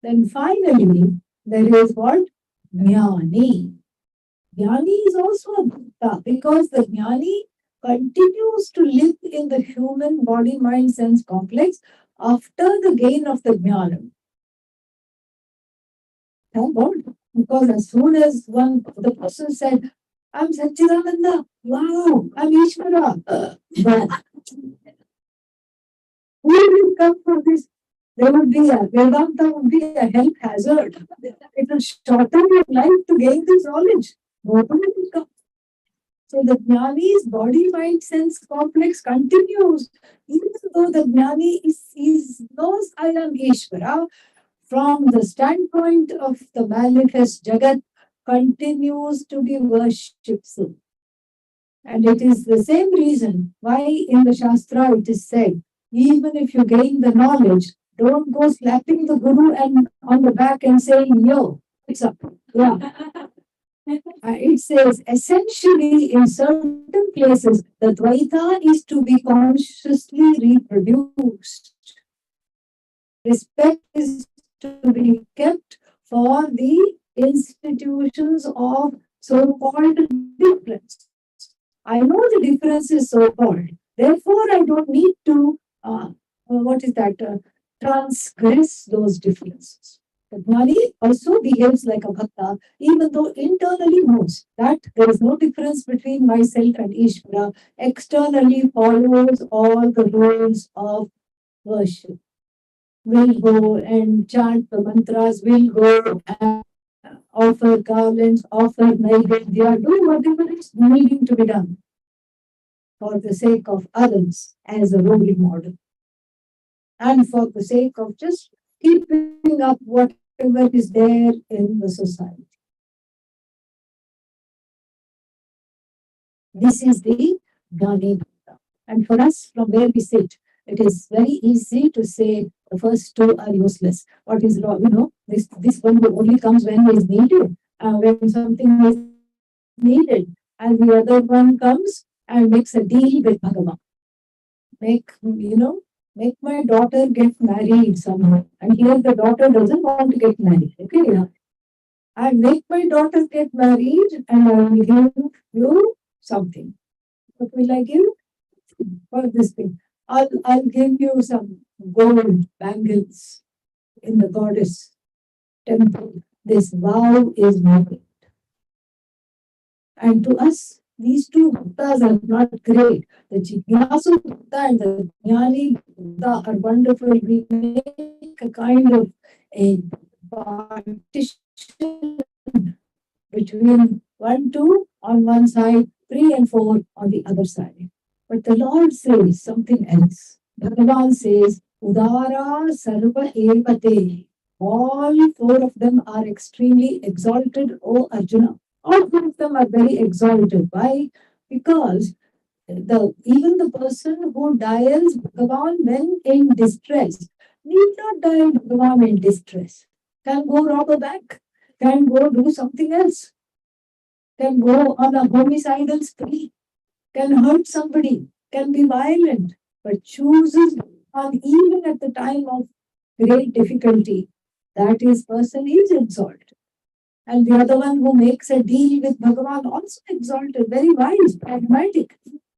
Then finally, there is what? Jnani. Jnani is also a Bhakta because the Jnani continues to live in the human body, mind, sense complex after the gain of the Jnana. Thank God. Because as soon as the person said, I'm Satchidananda, wow, I'm Ishvara, but who will come for this? There would be Vedanta would be a health hazard. It will shorten your life to gain this knowledge. Nobody will come. So the Jnani's body, mind, sense complex continues, even though the Jnani knows I am Ishvara, from the standpoint of the manifest Jagat, continues to be worshipped. And it is the same reason why in the Shastra it is said, even if you gain the knowledge, don't go slapping the Guru and on the back and saying, yo, it's up. Yeah. It says, essentially, in certain places, the Dvaita is to be consciously reproduced. Respect is to be kept for the institutions of so-called difference. I know the difference is so-called. Therefore, I don't need to, transgress those differences. The Jnani also behaves like a bhakta, even though internally knows that there is no difference between myself and Ishvara, externally follows all the rules of worship. Will go and chant the mantras, will go and offer garlands, offer naivedya, do whatever is needing to be done for the sake of others as a role model. And for the sake of just keeping up whatever is there in the society. This is the Jnani Bhakta. And for us, from where we sit, it is very easy to say the first two are useless. What is wrong? This one only comes when it is needed, when something is needed, and the other one comes and makes a deal with Bhagavan. make my daughter get married somehow. And here the daughter doesn't want to get married. Okay, yeah. I make my daughter get married and I will give you something. What will I give? For this thing. I'll give you some gold bangles in the goddess temple. This vow is made. And to us, these two bhaktas are not great. The Jignasu Bhakta and the Jnani Bhakta are wonderful. We make a kind of a partition between 1, 2 on one side, 3 and 4 on the other side. But the Lord says something else. Bhagavan says, Udara Sarva Evate. All 4 of them are extremely exalted, O Arjuna. All 4 of them are very exalted. Why? Because even the person who dials Bhagavan when in distress need not dial Bhagavan in distress. Can go rob a bank, can go do something else, can go on a homicidal spree, can hurt somebody, can be violent, but chooses Bhagavan even at the time of great difficulty. That is, person is exalted. And the other one who makes a deal with Bhagavan also exalted, very wise, pragmatic.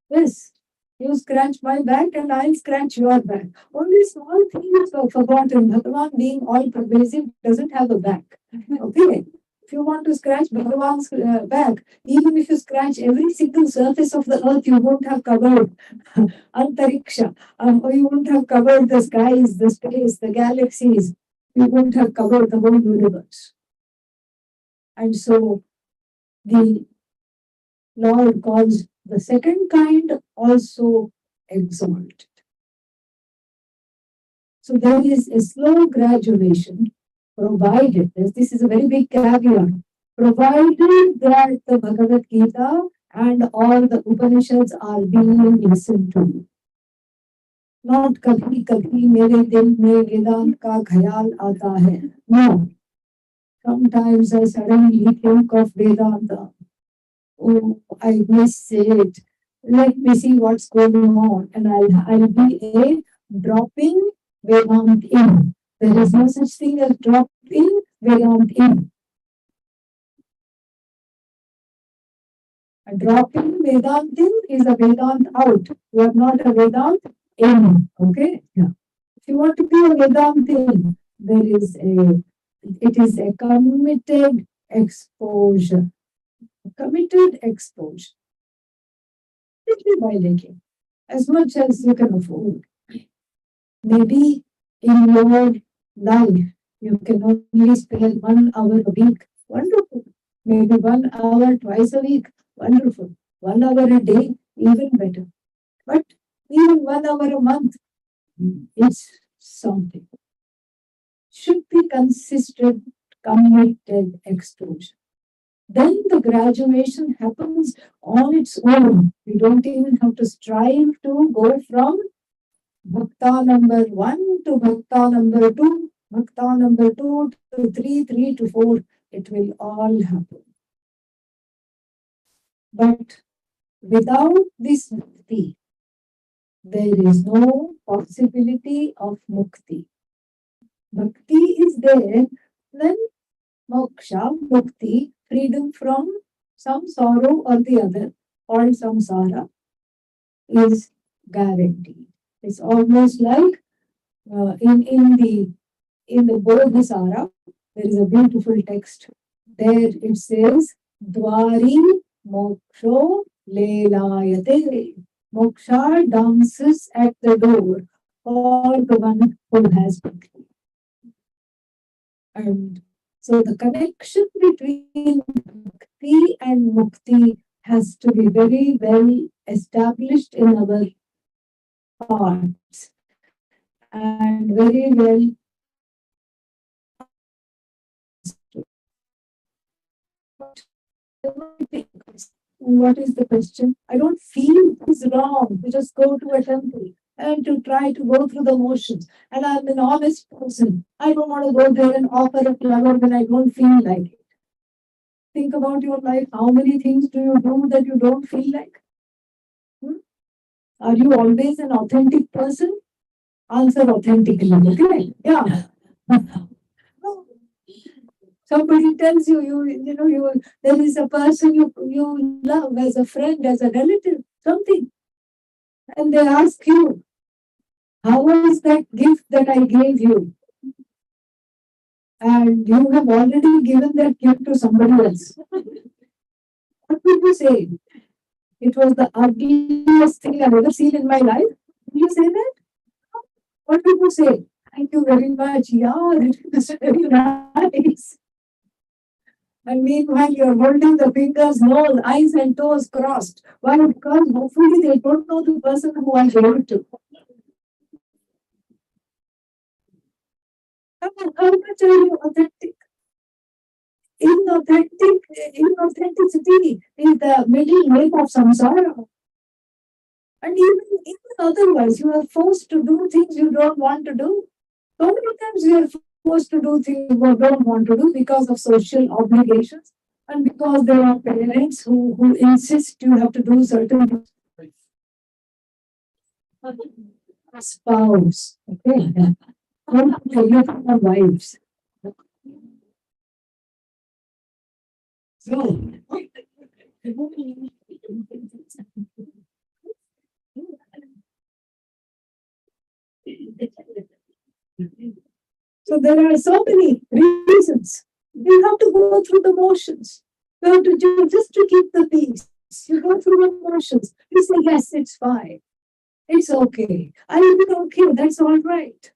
Yes, you scratch my back and I'll scratch your back. Only small things are forgotten. Bhagavan being all pervasive doesn't have a back. Okay. If you want to scratch Bhagavan's back, even if you scratch every single surface of the earth, you won't have covered Antariksha, or you won't have covered the skies, the space, the galaxies. You won't have covered the whole universe. And so the Lord calls the second kind also exalted. So there is a slow graduation, provided, this is a very big caveat, provided that the Bhagavad Gita and all the Upanishads are being listened to. Not kabhi kabhi mere dil mein Vedant ka khayal aata hai. No. Sometimes I suddenly think of Vedanta. Oh, I miss it. Let me see what's going on. And I'll be a dropping Vedant in. There is no such thing as drop in, Vedant in. A drop in Vedant in is a Vedant out. You are not a Vedant in. Okay? Yeah. If you want to be a Vedant in, it is a committed exposure. Committed exposure. Simply by linking as much as you can afford. Maybe in your life, you can only spare 1 hour a week. Wonderful. Maybe 1 hour twice a week. Wonderful. 1 hour a day, even better. But even 1 hour a month, it's something. Should be consistent, committed exposure. Then the graduation happens on its own. We don't even have to strive to go from Bhakta number 1 to Bhakta number 2, Bhakta number 2 to 3, 3 to 4. It will all happen. But without this mukti, there is no possibility of mukti. Bhakti is there, then moksha, mukti, freedom from some sorrow or the other, or samsara, is guaranteed. It's almost like in the Bodhisara, there is a beautiful text. There it says, Dwari moksho lelayate. Moksha dances at the door for the one who has bhakti. And so the connection between bhakti and mukti has to be very well established in our hearts and very well. What is the question? I don't feel it's wrong to just go to a temple and to try to go through the motions. And I'm an honest person. I don't want to go there and offer a flower when I don't feel like it. Think about your life. How many things do you do that you don't feel like? Are you always an authentic person? Answer authentically. Okay? Yeah. No. Somebody tells you, there is a person you love as a friend, as a relative, something, and they ask you, how was that gift that I gave you? And you have already given that gift to somebody else. What would you say? It was the ugliest thing I've ever seen in my life. Will you say that? What would you say? Thank you very much. Yeah, that was very nice. And meanwhile, you're holding the fingers, nose, eyes, and toes crossed. Why? Because hopefully they don't know the person who I gave it to. How much are you authentic? Inauthenticity is the middle name of samsara. And even otherwise, you are forced to do things you don't want to do. So many times you are forced to do things you don't want to do because of social obligations and because there are parents who insist you have to do certain things. Spouse, okay? Don't tell you from our wives. So, so there are so many reasons. You have to go through the motions. You have to just to keep the peace. You go through the motions. You say, yes, it's fine. It's okay. I will be okay. That's all right.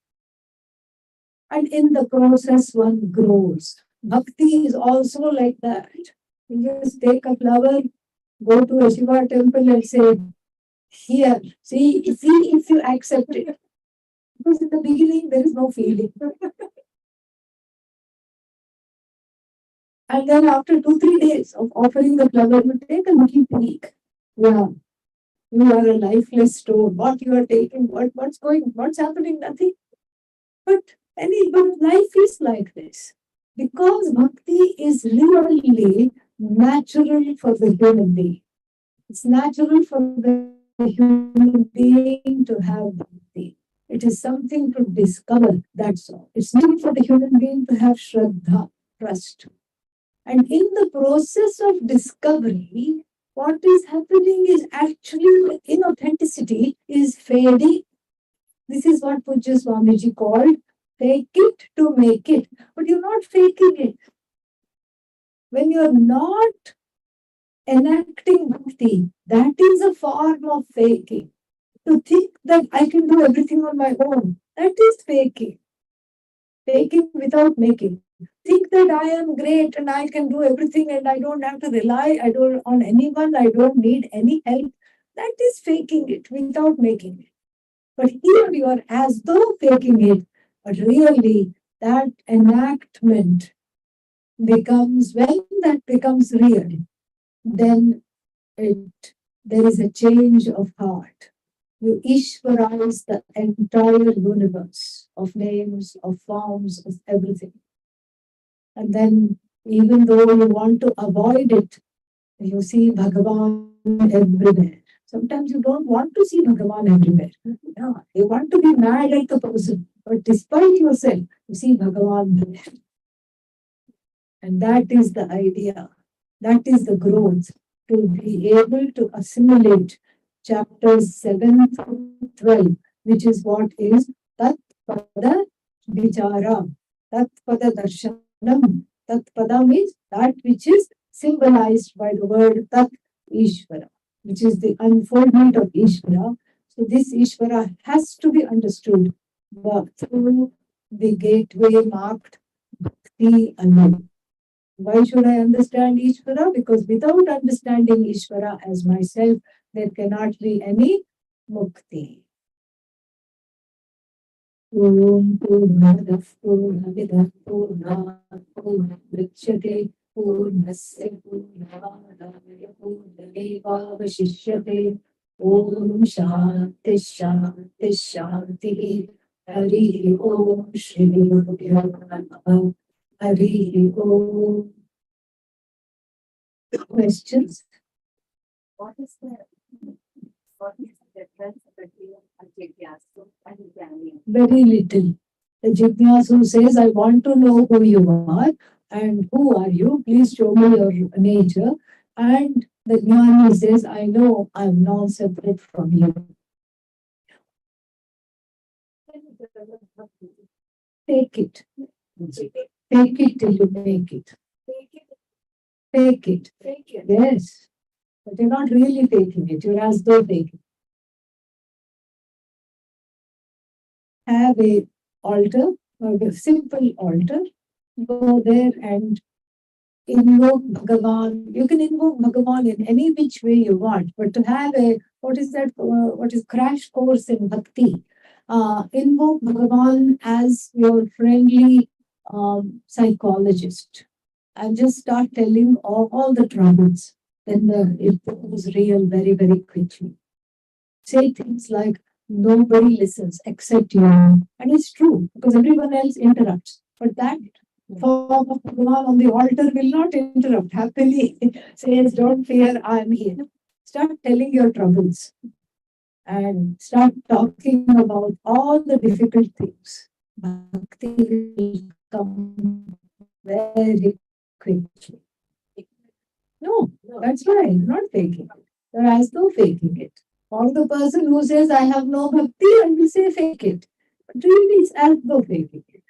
And in the process, one grows. Bhakti is also like that. You just take a flower, go to a Shiva temple and say, here, see if you accept it. Because in the beginning, there is no feeling. And then after 2-3 days of offering the flower, you take a little peek. Yeah, you are a lifeless stone. What you are taking, what's happening? Nothing. But life is like this. Because bhakti is really natural for the human being. It's natural for the human being to have bhakti. It is something to discover, that's all. It's not for the human being to have shraddha, trust. And in the process of discovery, what is happening is actually inauthenticity is fading. This is what Pujya Swamiji called fake it to make it. But you're not faking it. When you're not enacting bhakti, that is a form of faking. To think that I can do everything on my own, that is faking. Faking without making. Think that I am great and I can do everything and I don't have to rely on anyone, I don't need any help. That is faking it without making it. But here you are as though faking it, but really that enactment becomes, when that becomes real, then there is a change of heart. You Ishvarize the entire universe of names, of forms, of everything. And then, even though you want to avoid it, you see Bhagavan everywhere. Sometimes you don't want to see Bhagavan everywhere. Yeah, you want to be mad at the person, but despite yourself, you see Bhagavan there. And that is the idea. That is the growth, to be able to assimilate chapters 7 through 12, which is what is Tat Pada Vichara, Tat Pada Darshanam. Tat Pada means that which is symbolized by the word Tat Ishvara, which is the unfoldment of Ishvara. So this Ishvara has to be understood through the gateway marked Bhakti alone. Why should I understand Ishvara? Because without understanding Ishvara as myself, there cannot be any mukti. Om Purnadav Purnamidav Purnat Purnamudachyate Purnasya Purnavadaya Purnamevavashishyate Om Shanti Shanti Shanti Hari Om Shri Guru Namaha Hari Om. Questions? What is the Very little. The Jignasu says, I want to know who you are and who are you? Please show me your nature. And the Jnani says, I know I'm not separate from you. Take it. Take it till you make it. Take it. Yes. But you're not really taking it. You're as though taking. Have a altar, or a simple altar. Go there and invoke Bhagavan. You can invoke Bhagavan in any which way you want, but to have a, what is crash course in bhakti, invoke Bhagavan as your friendly psychologist and just start telling all the troubles. Then it becomes real very, very quickly. Say things like, nobody listens except you. And it's true because everyone else interrupts. But that form of Bhagavan on the altar will not interrupt. Happily says, don't fear, I am here. Start telling your troubles and start talking about all the difficult things. Bhakti will come very quickly. No, that's right. Not faking it. You're as though faking it. Or the person who says, I have no bhakti, and will say, fake it. But really, it's as though faking it.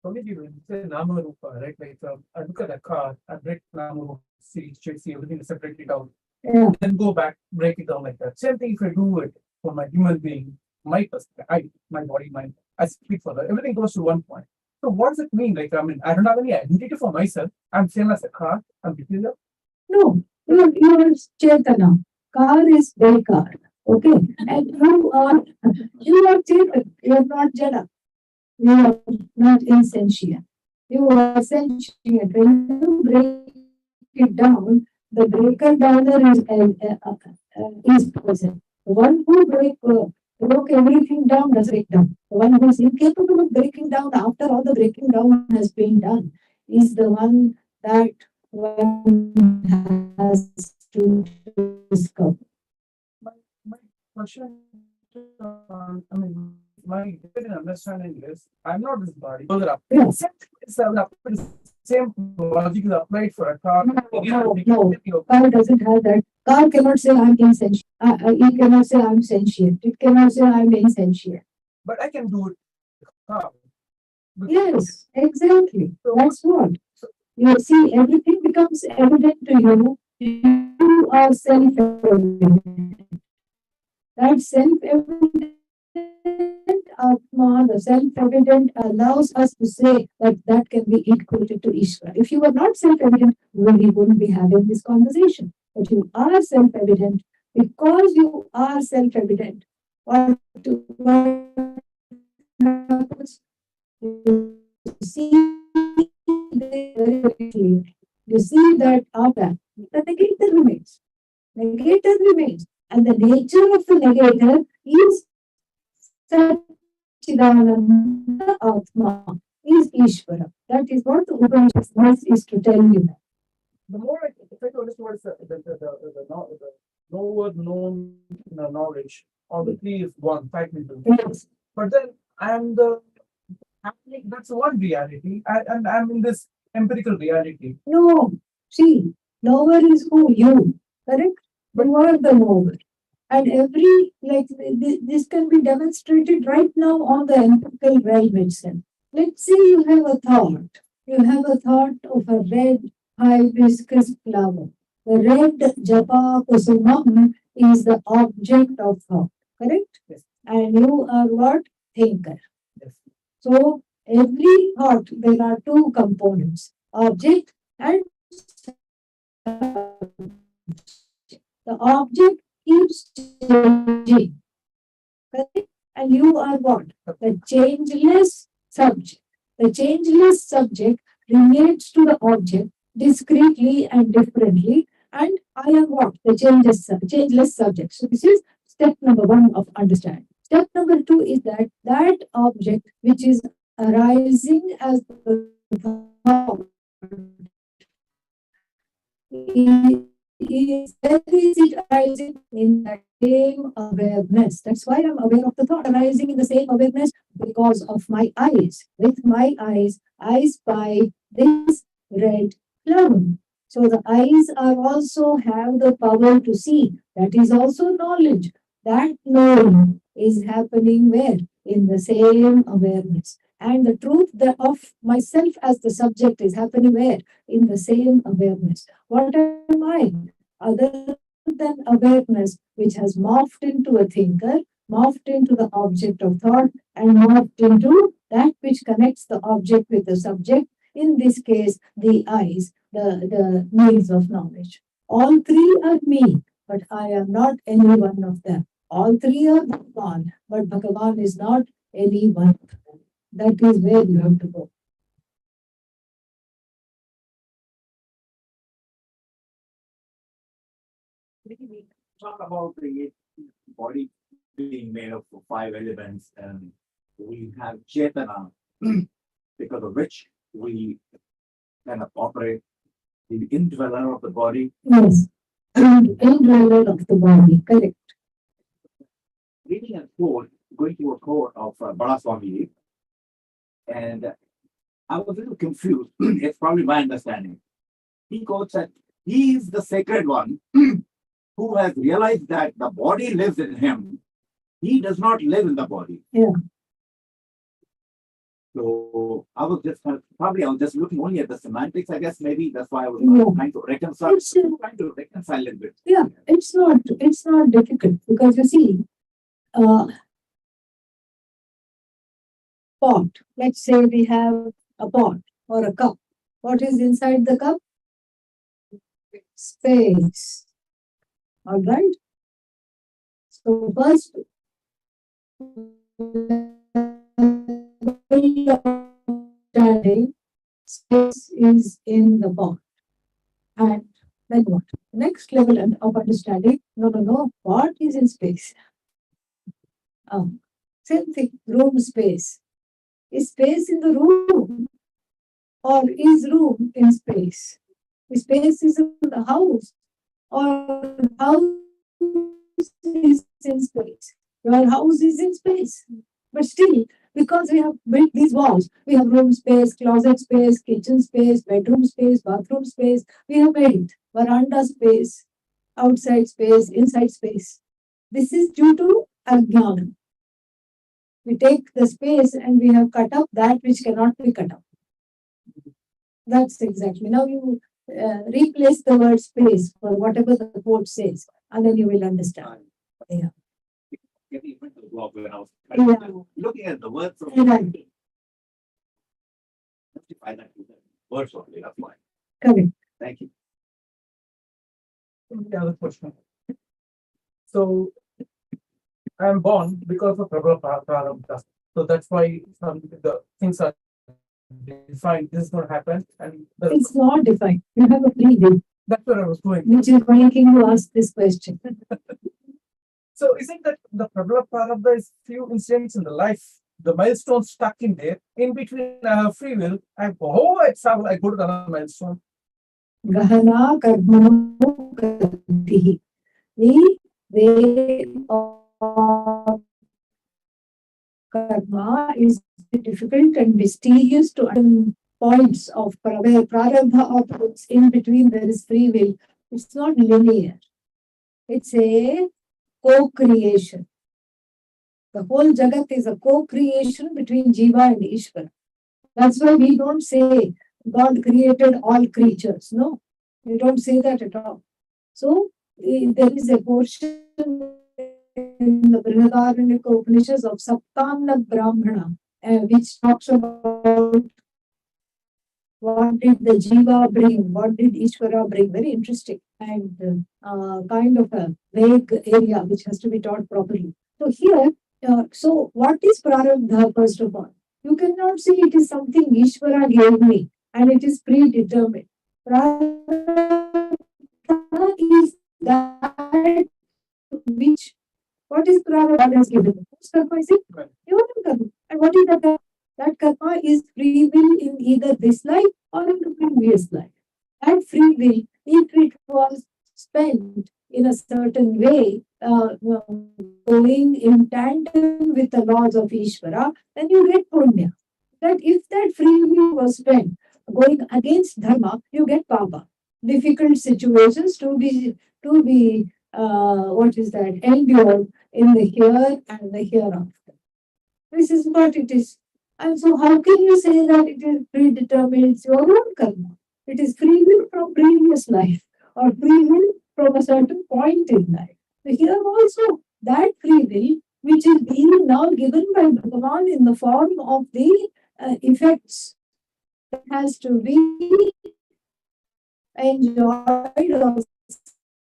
Swamiji, when you say Nama Rupa, right? Like I look at a car, I break Nama Rupa, see, everything is separated out. Yeah. Then go back, break it down like that. Same thing if I do it for my human being, my perspective, my body, mind, I speak for that. Everything goes to one point. So what does it mean? Like, I mean, I don't have any identity for myself. I'm same as a car. I'm different. No, you're Chetana. Car is Bekar. Okay. And you are Chetan. You're not Jada. You are not insentient. You are sentient. When you break it down, the breaker downer is present. The one who broke everything down does break down. The one who is incapable of breaking down after all the breaking down has been done is the one that one has to discover. My question, I mean, my understanding is, I'm not this body. Yes. Same logic is applied for a car. No. Car doesn't have that. Car cannot say I'm insentient. It cannot say I'm sentient. It cannot say I'm insentient. But I can do it. Yes, exactly. That's what. You see, everything becomes evident to you. You are self-evident. That self-evident Atma, the self-evident allows us to say that can be equated to Ishvara. If you were not self-evident, we wouldn't be having this conversation. But you are self-evident. Because you are self-evident, what happens? You see very clearly. You see that after the negator remains. Negator remains. And the nature of the negator is Satchidananda Atma, is Ishvara. That is what the Upanishad is to tell you. The more I try to understand what is the knower known knowledge, or the three is one, technically. Yes. But then that's one reality, and I'm in this empirical reality. No, see, knower is who? You, correct? But you are the knower. And this can be demonstrated right now on the empirical realm itself. Let's say you have a thought. You have a thought of a red hibiscus flower. The red japa kusumam is the object of thought, correct? Yes. And you are what? Thinker. Yes. So every thought, there are two components, object and subject. The object keeps changing, correct? And you are what? The changeless subject. The changeless subject relates to the object discretely and differently, and I am what? The changeless subject. So this is step number one of understanding. Step number two is that object which is arising as the thought is where is it arising? In that same awareness. That's why I'm aware of the thought arising in the same awareness because of my eyes. With my eyes, I spy this red cloud. So the eyes are also have the power to see. That is also knowledge. That knowing is happening where? In the same awareness. And the truth of myself as the subject is happening where? In the same awareness. What am I? Other than awareness, which has morphed into a thinker, morphed into the object of thought, and morphed into that which connects the object with the subject, in this case, the eyes, the means of knowledge. All three are me, but I am not any one of them. All three are Bhagavan, but Bhagavan is not any one of them. That is where you have to go. We talk about the body being made of 5 elements, and we have Chetana, because of which we kind of operate the indweller of the body. Yes, indweller of the body, correct. Reading a quote, going to a quote of Bala Swami, and I was a little confused. It's probably my understanding. He quotes that he is the sacred one who has realized that the body lives in him. He does not live in the body. Yeah. So I was just probably I was just looking only at the semantics. I guess maybe that's why I was Yeah. trying to reconcile. It's, Trying to reconcile a little bit. Yeah, it's not difficult because you see, pot. Let's say we have a pot or a cup. What is inside the cup? Space. All right. So first, understanding space is in the pot. And then what? Next level of understanding, no, pot is in space. Same thing, room space. Is space in the room or is room in space? Space is in the house or house is in space. Your house is in space. But still, because we have built these walls, we have room space, closet space, kitchen space, bedroom space, bathroom space, we have made it. Veranda space, outside space, inside space. This is due to ajnana. We take the space and we have cut up that which cannot be cut up. That's exactly. Now you replace the word space for whatever the quote says, and then you will understand. Yeah. Getting into the blog when I was Yeah. looking at the words of Right. justify that with the words only. That's why. Correct. Thank you. The other question. So I am born because of prarabdha. So that's why the things are defined. This is going to happen, and It's not defined. You have a free will, that's where I was going. which is making you ask this question. So isn't that the prabala prarabdha is few incidents in the life, the milestone stuck in there, in between I have free will, I travel, I go to the other milestone. Gahana karmano kartihi. The way of karma is difficult and mysterious to points of where prarabdha operates. In between there is free will. It's not linear. It's a co-creation. The whole Jagat is a co-creation between Jiva and Ishvara. That's why we don't say God created all creatures. No, we don't say that at all. So there is a portion in the Brihadaranyaka Upanishads of Saptamna Brahmana, which talks about what did the Jiva bring, what did Ishvara bring. Very interesting and kind of a vague area which has to be taught properly. So here, so what is Prarabdha first of all? You cannot say it is something Ishvara gave me and it is predetermined. Prarabdha is that which, what is Prarabdha God has given? Whose karma is it? Your own karma. And what is that? That karma is free will in either this life or in the previous life. That free will, if it was spent in a certain way, going in tandem with the laws of Ishvara, then you get punya. That if that free will was spent going against dharma, you get papa. Difficult situations to be what is that, endured in the here and the hereafter. This is what it is. And so how can you say that it is predetermined? It's your own karma. It is free will from previous life or free will from a certain point in life. So here also that free will, which is being now given by Bhagavan in the form of the effects, that has to be enjoyed or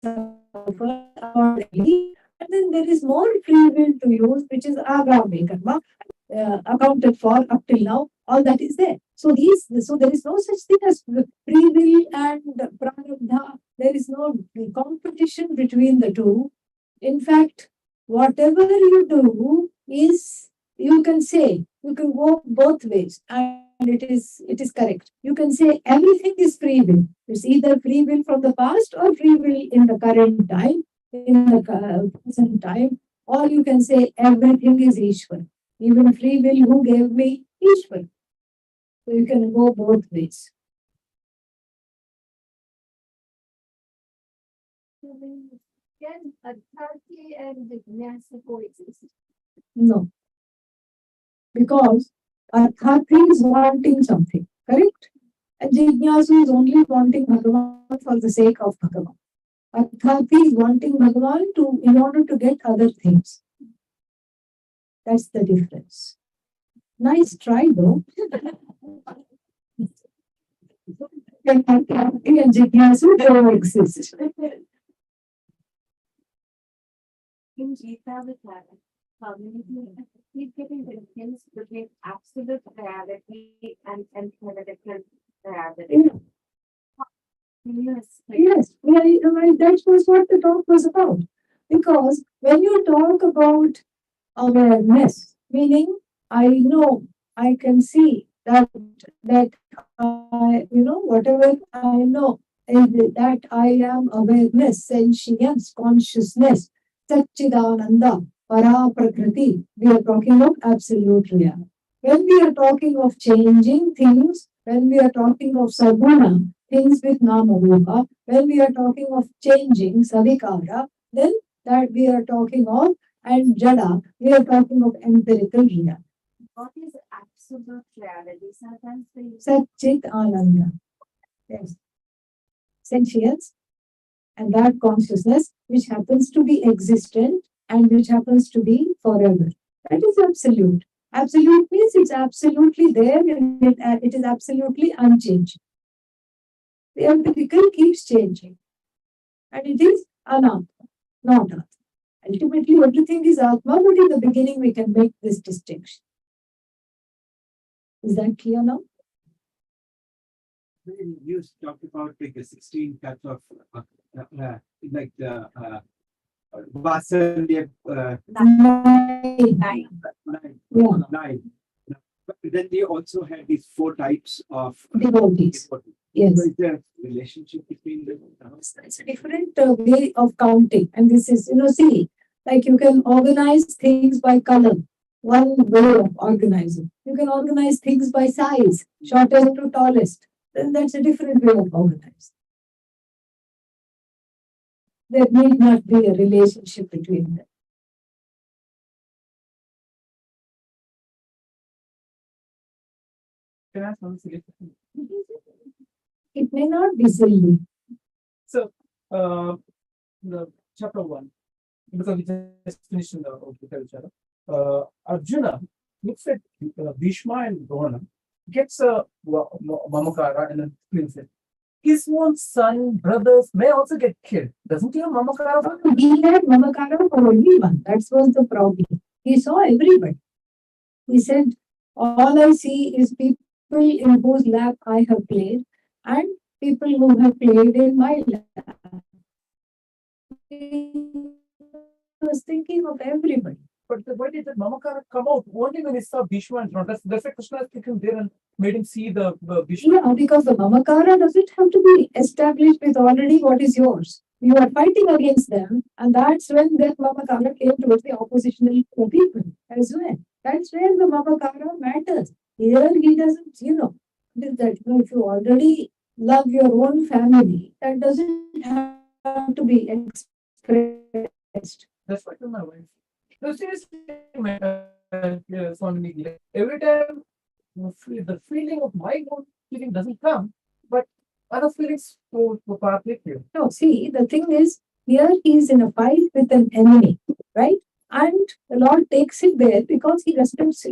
suffered accordingly. And then there is more free will to use, which is agami karma, accounted for up till now. All that is there. So there is no such thing as free will and prarabdha. There is no competition between the two. In fact, whatever you do is, you can say, you can go both ways, and it is correct. You can say everything is free will. It's either free will from the past or free will in the current time, in the present time, or you can say everything is Ishwar. Even free will who gave me Ishwar. So you can go both ways. Can authority and jnana coexist? No. Because Arthati is wanting something, correct? And Jignasu is only wanting Bhagavan for the sake of Bhagavan. Arthati is wanting Bhagavan in order to get other things. That's the difference. Nice try though. Can Arthati and Jignasu coexist? In Gita, with community, he's getting the difference between absolute reality and theoretical reality. Yes, that was what the talk was about. Because when you talk about awareness, meaning I know, I can see that whatever I know is that I am awareness, sentience, consciousness, Satchidananda, Para Prakriti. We are talking of absolute reality. When we are talking of changing things, when we are talking of Saguna, things with Namarupa, when we are talking of changing Savikara, then that we are talking of, and Jada, we are talking of empirical reality. What is absolute reality? Sometimes they use Satchit Ananda. Yes. Sentience and that consciousness which happens to be existent and which happens to be forever. That is absolute. Absolute means it's absolutely there and it is absolutely unchanged. The empirical keeps changing. And it is anatma, not atma. Ultimately, everything is atma, but in the beginning we can make this distinction. Is that clear now? You talked about like the 16 types of like the Vasalya Nine. Yeah. nine. But then they also had these 4 types of Devotees. Yes. What is the relationship between them? It's a different way of counting. And this is, see, like you can organize things by color. One way of organizing. You can organize things by size, shortest to tallest. Then that's a different way of organizing. There need not be a relationship between them. Can I ask one silly question? It may not be silly. So, the chapter 1, because we just finished in the chapter, Arjuna looks at Bhishma and Drona, gets a mamakara and then kills it. His own son, brothers may also get killed. Doesn't he have mamakara? He had mamakara for everyone. That was the problem. He saw everybody. He said, all I see is people in whose lap I have played and people who have played in my lap. He was thinking of everybody. But why did the mamakara come out? Only when he saw Bhishma and Drona. That's why Krishna took him there and made him see the Bhishma. Yeah, because the mamakara doesn't have to be established with already what is yours. You are fighting against them, and that's when that Mamakara came towards the oppositional people as well. That's where the Mamakara matters. Here he doesn't, that if you already love your own family, that doesn't have to be expressed. That's what my wife. No, seriously, my Swami, like, every time the feeling of my own feeling doesn't come, but other feelings go part with you. No, see, the thing is, here he is in a fight with an enemy, right? And the Lord takes it there because he respects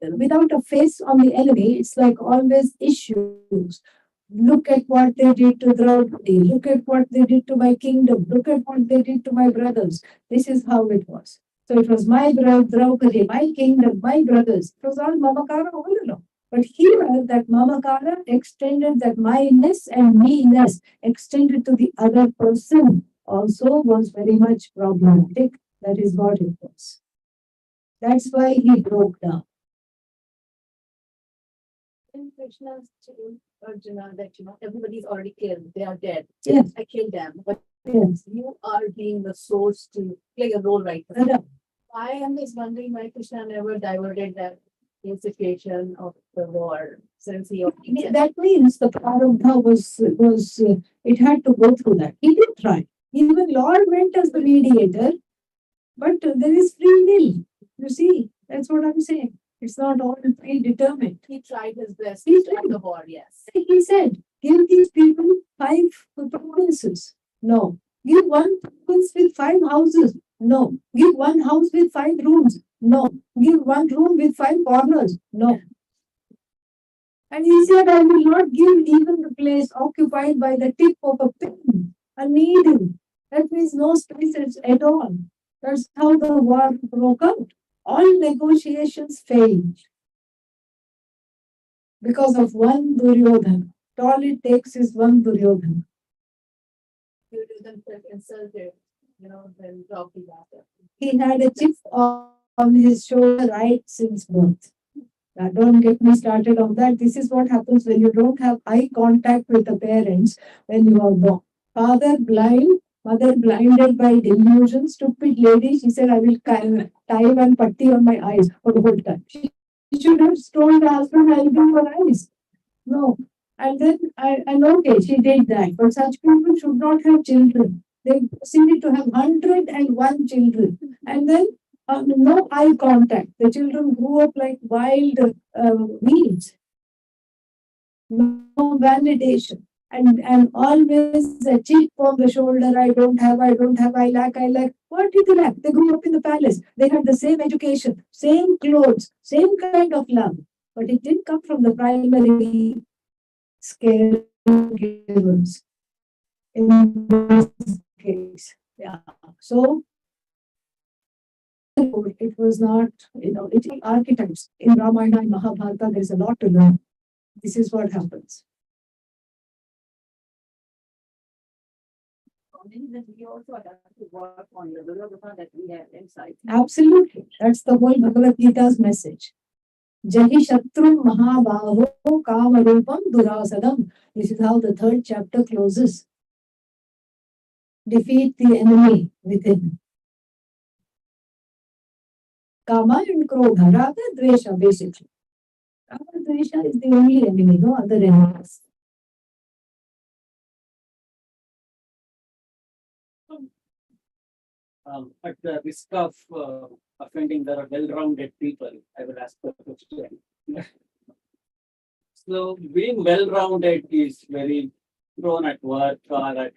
without a face on the enemy, it's like always issues. Look at what they did to Draupadi, look at what they did to my kingdom, look at what they did to my brothers. This is how it was. So it was my Draupadi, my kingdom, my brothers. It was all Mamakara all along. But here, that Mamakara extended, that myness and me-ness extended to the other person also was very much problematic. That is what it was. That's why he broke down. In Krishna's told Arjuna that everybody's already killed, they are dead. Yes. I killed them, but Yes. you are being the source to play a role right now. Correct. I am just wondering why Krishna never diverted that situation of the war since he already said That means the Prarabdha was it had to go through that. He did try. Even Lord went as the mediator, but there is free will. You see, that's what I'm saying. It's not all predetermined. he tried his best He to stop tried. the war, yes. He said, give these people 5 provinces. No. Give 1 province with 5 houses. No. Give 1 house with 5 rooms. No. Give 1 room with 5 corners. No. And he said, I will not give even the place occupied by the tip of a pin, a needle. That means no spaces at all. That's how the war broke out. All negotiations failed because of one Duryodhana. All it takes is one Duryodhana. Duryodhana felt insulted, when Draupadi after. He had a chip on his shoulder right since birth. Now, don't get me started on that. This is what happens when you don't have eye contact with the parents when you are born. Father blind, mother blinded by delusion, stupid lady. She said, I will tie one patti on my eyes for the whole time. She should have told the husband, I'll do your eyes. No. And then, and okay, she did that. But such people should not have children. They seem to have 101 children. And then no eye contact. The children grew up like wild weeds. No validation. And always a chip on the shoulder. I don't have, I lack. What did they lack? They grew up in the palace. They had the same education, same clothes, same kind of love. But it didn't come from the primary caregivers in this case. Yeah. So it was not, it's archetypes. In Ramayana and Mahabharata, there is a lot to learn. This is what happens. Then we also have to work on the Duryodhana that we have inside. Absolutely. That's the whole Bhagavad Gita's message. Jahi Shatru Mahabaho Kamarupam Durasadam. This is how the 3rd chapter closes. Defeat the enemy within. Kama and Krodha, Raga, Dvesha, basically. Raga, Dvesha is the only enemy, no other enemies. At the risk of offending the well-rounded people, I will ask the question. So being well-rounded is very thrown at work or at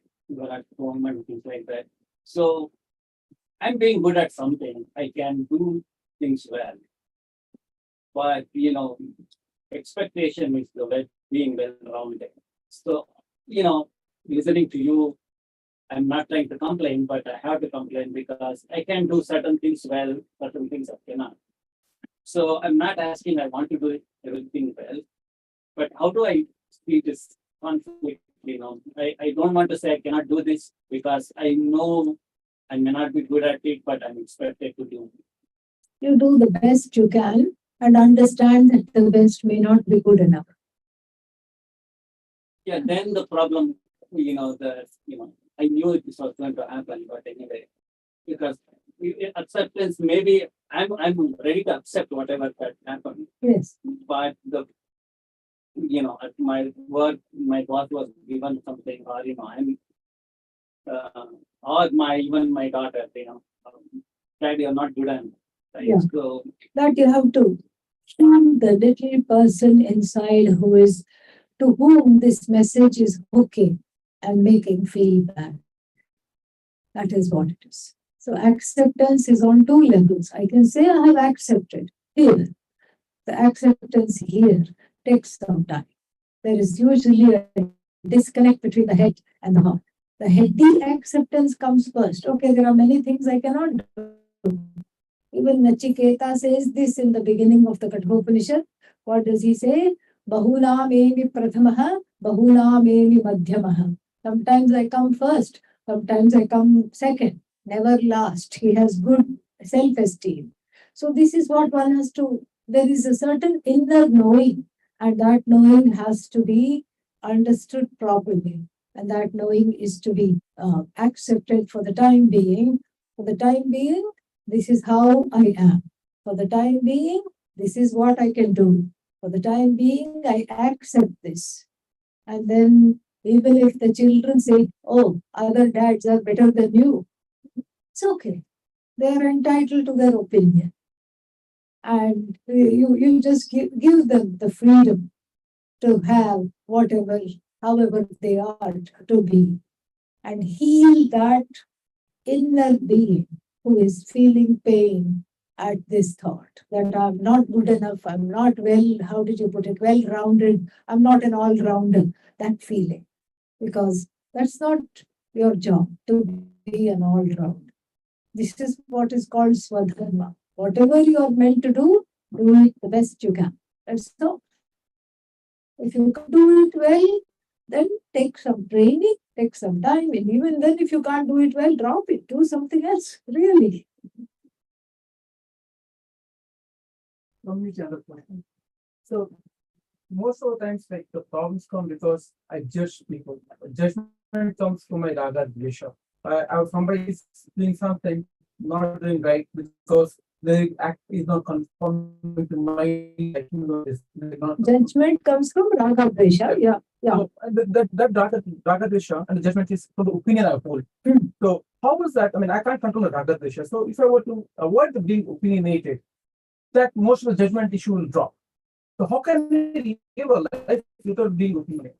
home and things like that. So I'm being good at something. I can do things well. But expectation is being well-rounded. So, listening to you, I'm not trying to complain, but I have to complain because I can do certain things well, certain things I cannot. So I'm not asking I want to do everything well, but how do I see this conflict? I don't want to say I cannot do this because I know I may not be good at it, but I'm expected to do it. You do the best you can and understand that the best may not be good enough. Yeah, then the problem, I knew this was going to happen, but anyway, because acceptance, maybe I'm ready to accept whatever that happened, Yes. but at my work, my boss was given something, or or even my daughter, Dad, you're not good enough. Right? Yeah. So That you have to find the little person inside to whom this message is hooking and making feel bad. That is what it is. So acceptance is on two levels. I can say I have accepted here. The acceptance here takes some time. There is usually a disconnect between the head and the heart. The heady acceptance comes first. Okay, there are many things I cannot do. Even Nachiketa says this in the beginning of the Kathopanishad. What does he say? Bahulam evi prathamaha, bahulam evi madhyamaha. Sometimes I come first, sometimes I come second, never last. He has good self-esteem. So this is what one has to, there is a certain inner knowing, and that knowing has to be understood properly. And that knowing is to be accepted for the time being. For the time being, this is how I am. For the time being, this is what I can do. For the time being, I accept this. And then, even if the children say, oh, other dads are better than you, it's okay. They are entitled to their opinion. And you just give them the freedom to have whatever, however they are to be. And heal that inner being who is feeling pain at this thought that I'm not good enough, I'm not well, how did you put it, well-rounded, I'm not an all-rounder, that feeling. Because that's not your job to be an all-round. This is what is called swadharma. Whatever you are meant to do it the best you can. That's all. If you can do it well, then take some training, take some time, and even then if you can't do it well, drop it, do something else, really. Other question. So most of the times, like the problems come because I judge people. Judgment comes from my raga dvesha. Somebody is doing something not doing right because the act is not conforming to my liking or this. Judgment comes from raga dvesha. Yeah. So that raga dvesha and the judgment is for the opinion I hold. So how is that? I mean, I can't control the raga dvesha. So if I were to avoid the being opinionated, that most of the judgment issue will drop. So how can we live a life without being opinionated?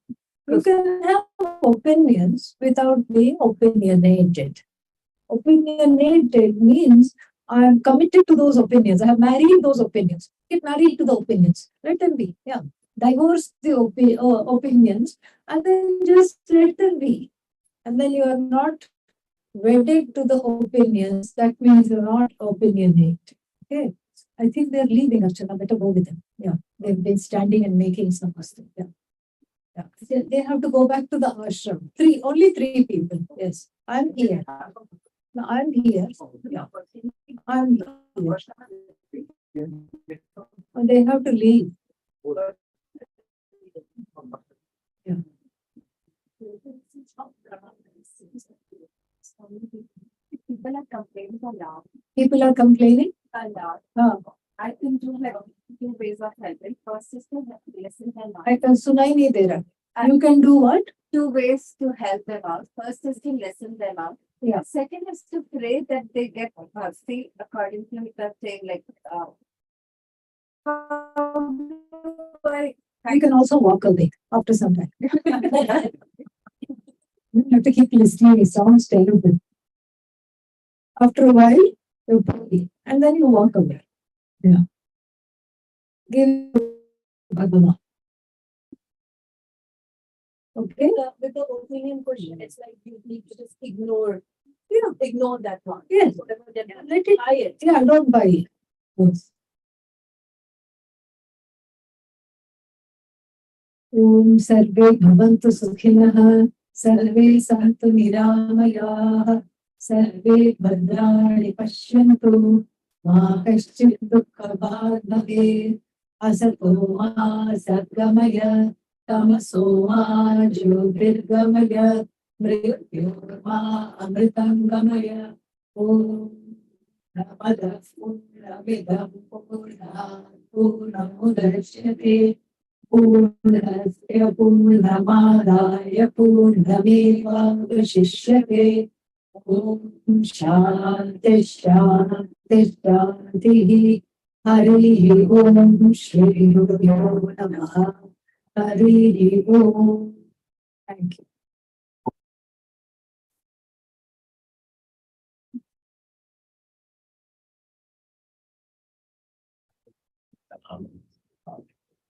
You can have opinions without being opinionated. Opinionated means I am committed to those opinions. I have married those opinions. Get married to the opinions. Let them be. Yeah. Divorce the opinions and then just let them be. And then you are not wedded to the opinions. That means you're not opinionated. Okay. I think they're leaving, Archana. Better go with them. Yeah. They've been standing and making some custom. Yeah. Yeah. They have to go back to the ashram. Only three people. Yes. I'm here. No, I'm here. Yeah. I'm here. And they have to leave. Yeah. People are complaining a lot. People are complaining. A lot. Oh. I can do like 2 ways of helping. First is to listen them out. I can sunai nahi de raha. You can do what? 2 ways to help them out. First is to listen them out. Yeah. Second is to pray that they get mercy according to the thing like You can also walk away after some time. You have to keep listening. It sounds terrible. After a while, you pray and then you walk away. Yeah. Give Bhagavan. Okay. With the opinion question, it's like you need to just ignore that one. Yes. Whatever they're doing. Let it. Buy it. Yeah, don't buy it. Yes. Om Sarve Bhavantu Sukhinah Sarve Santu Niramaya Sarve Bhadrani Pashyantu Ma Kaschit Dukkha Bhag Bhave Asato Ma Sadgamaya Tamaso Ma Jyotirgamaya मृत्युर्मा अमृतं गमय ॐ नमः पूर्णमिदं पूर्णात् पूर्णमुदच्यते पूर्णस्य पूर्णमादाय पूर्णमेवावशिष्यते ॐ शान्ति शान्ति शान्तिः हरिः ॐ श्रीगुरुभ्यो नमः हरिः ॐ थैंक यू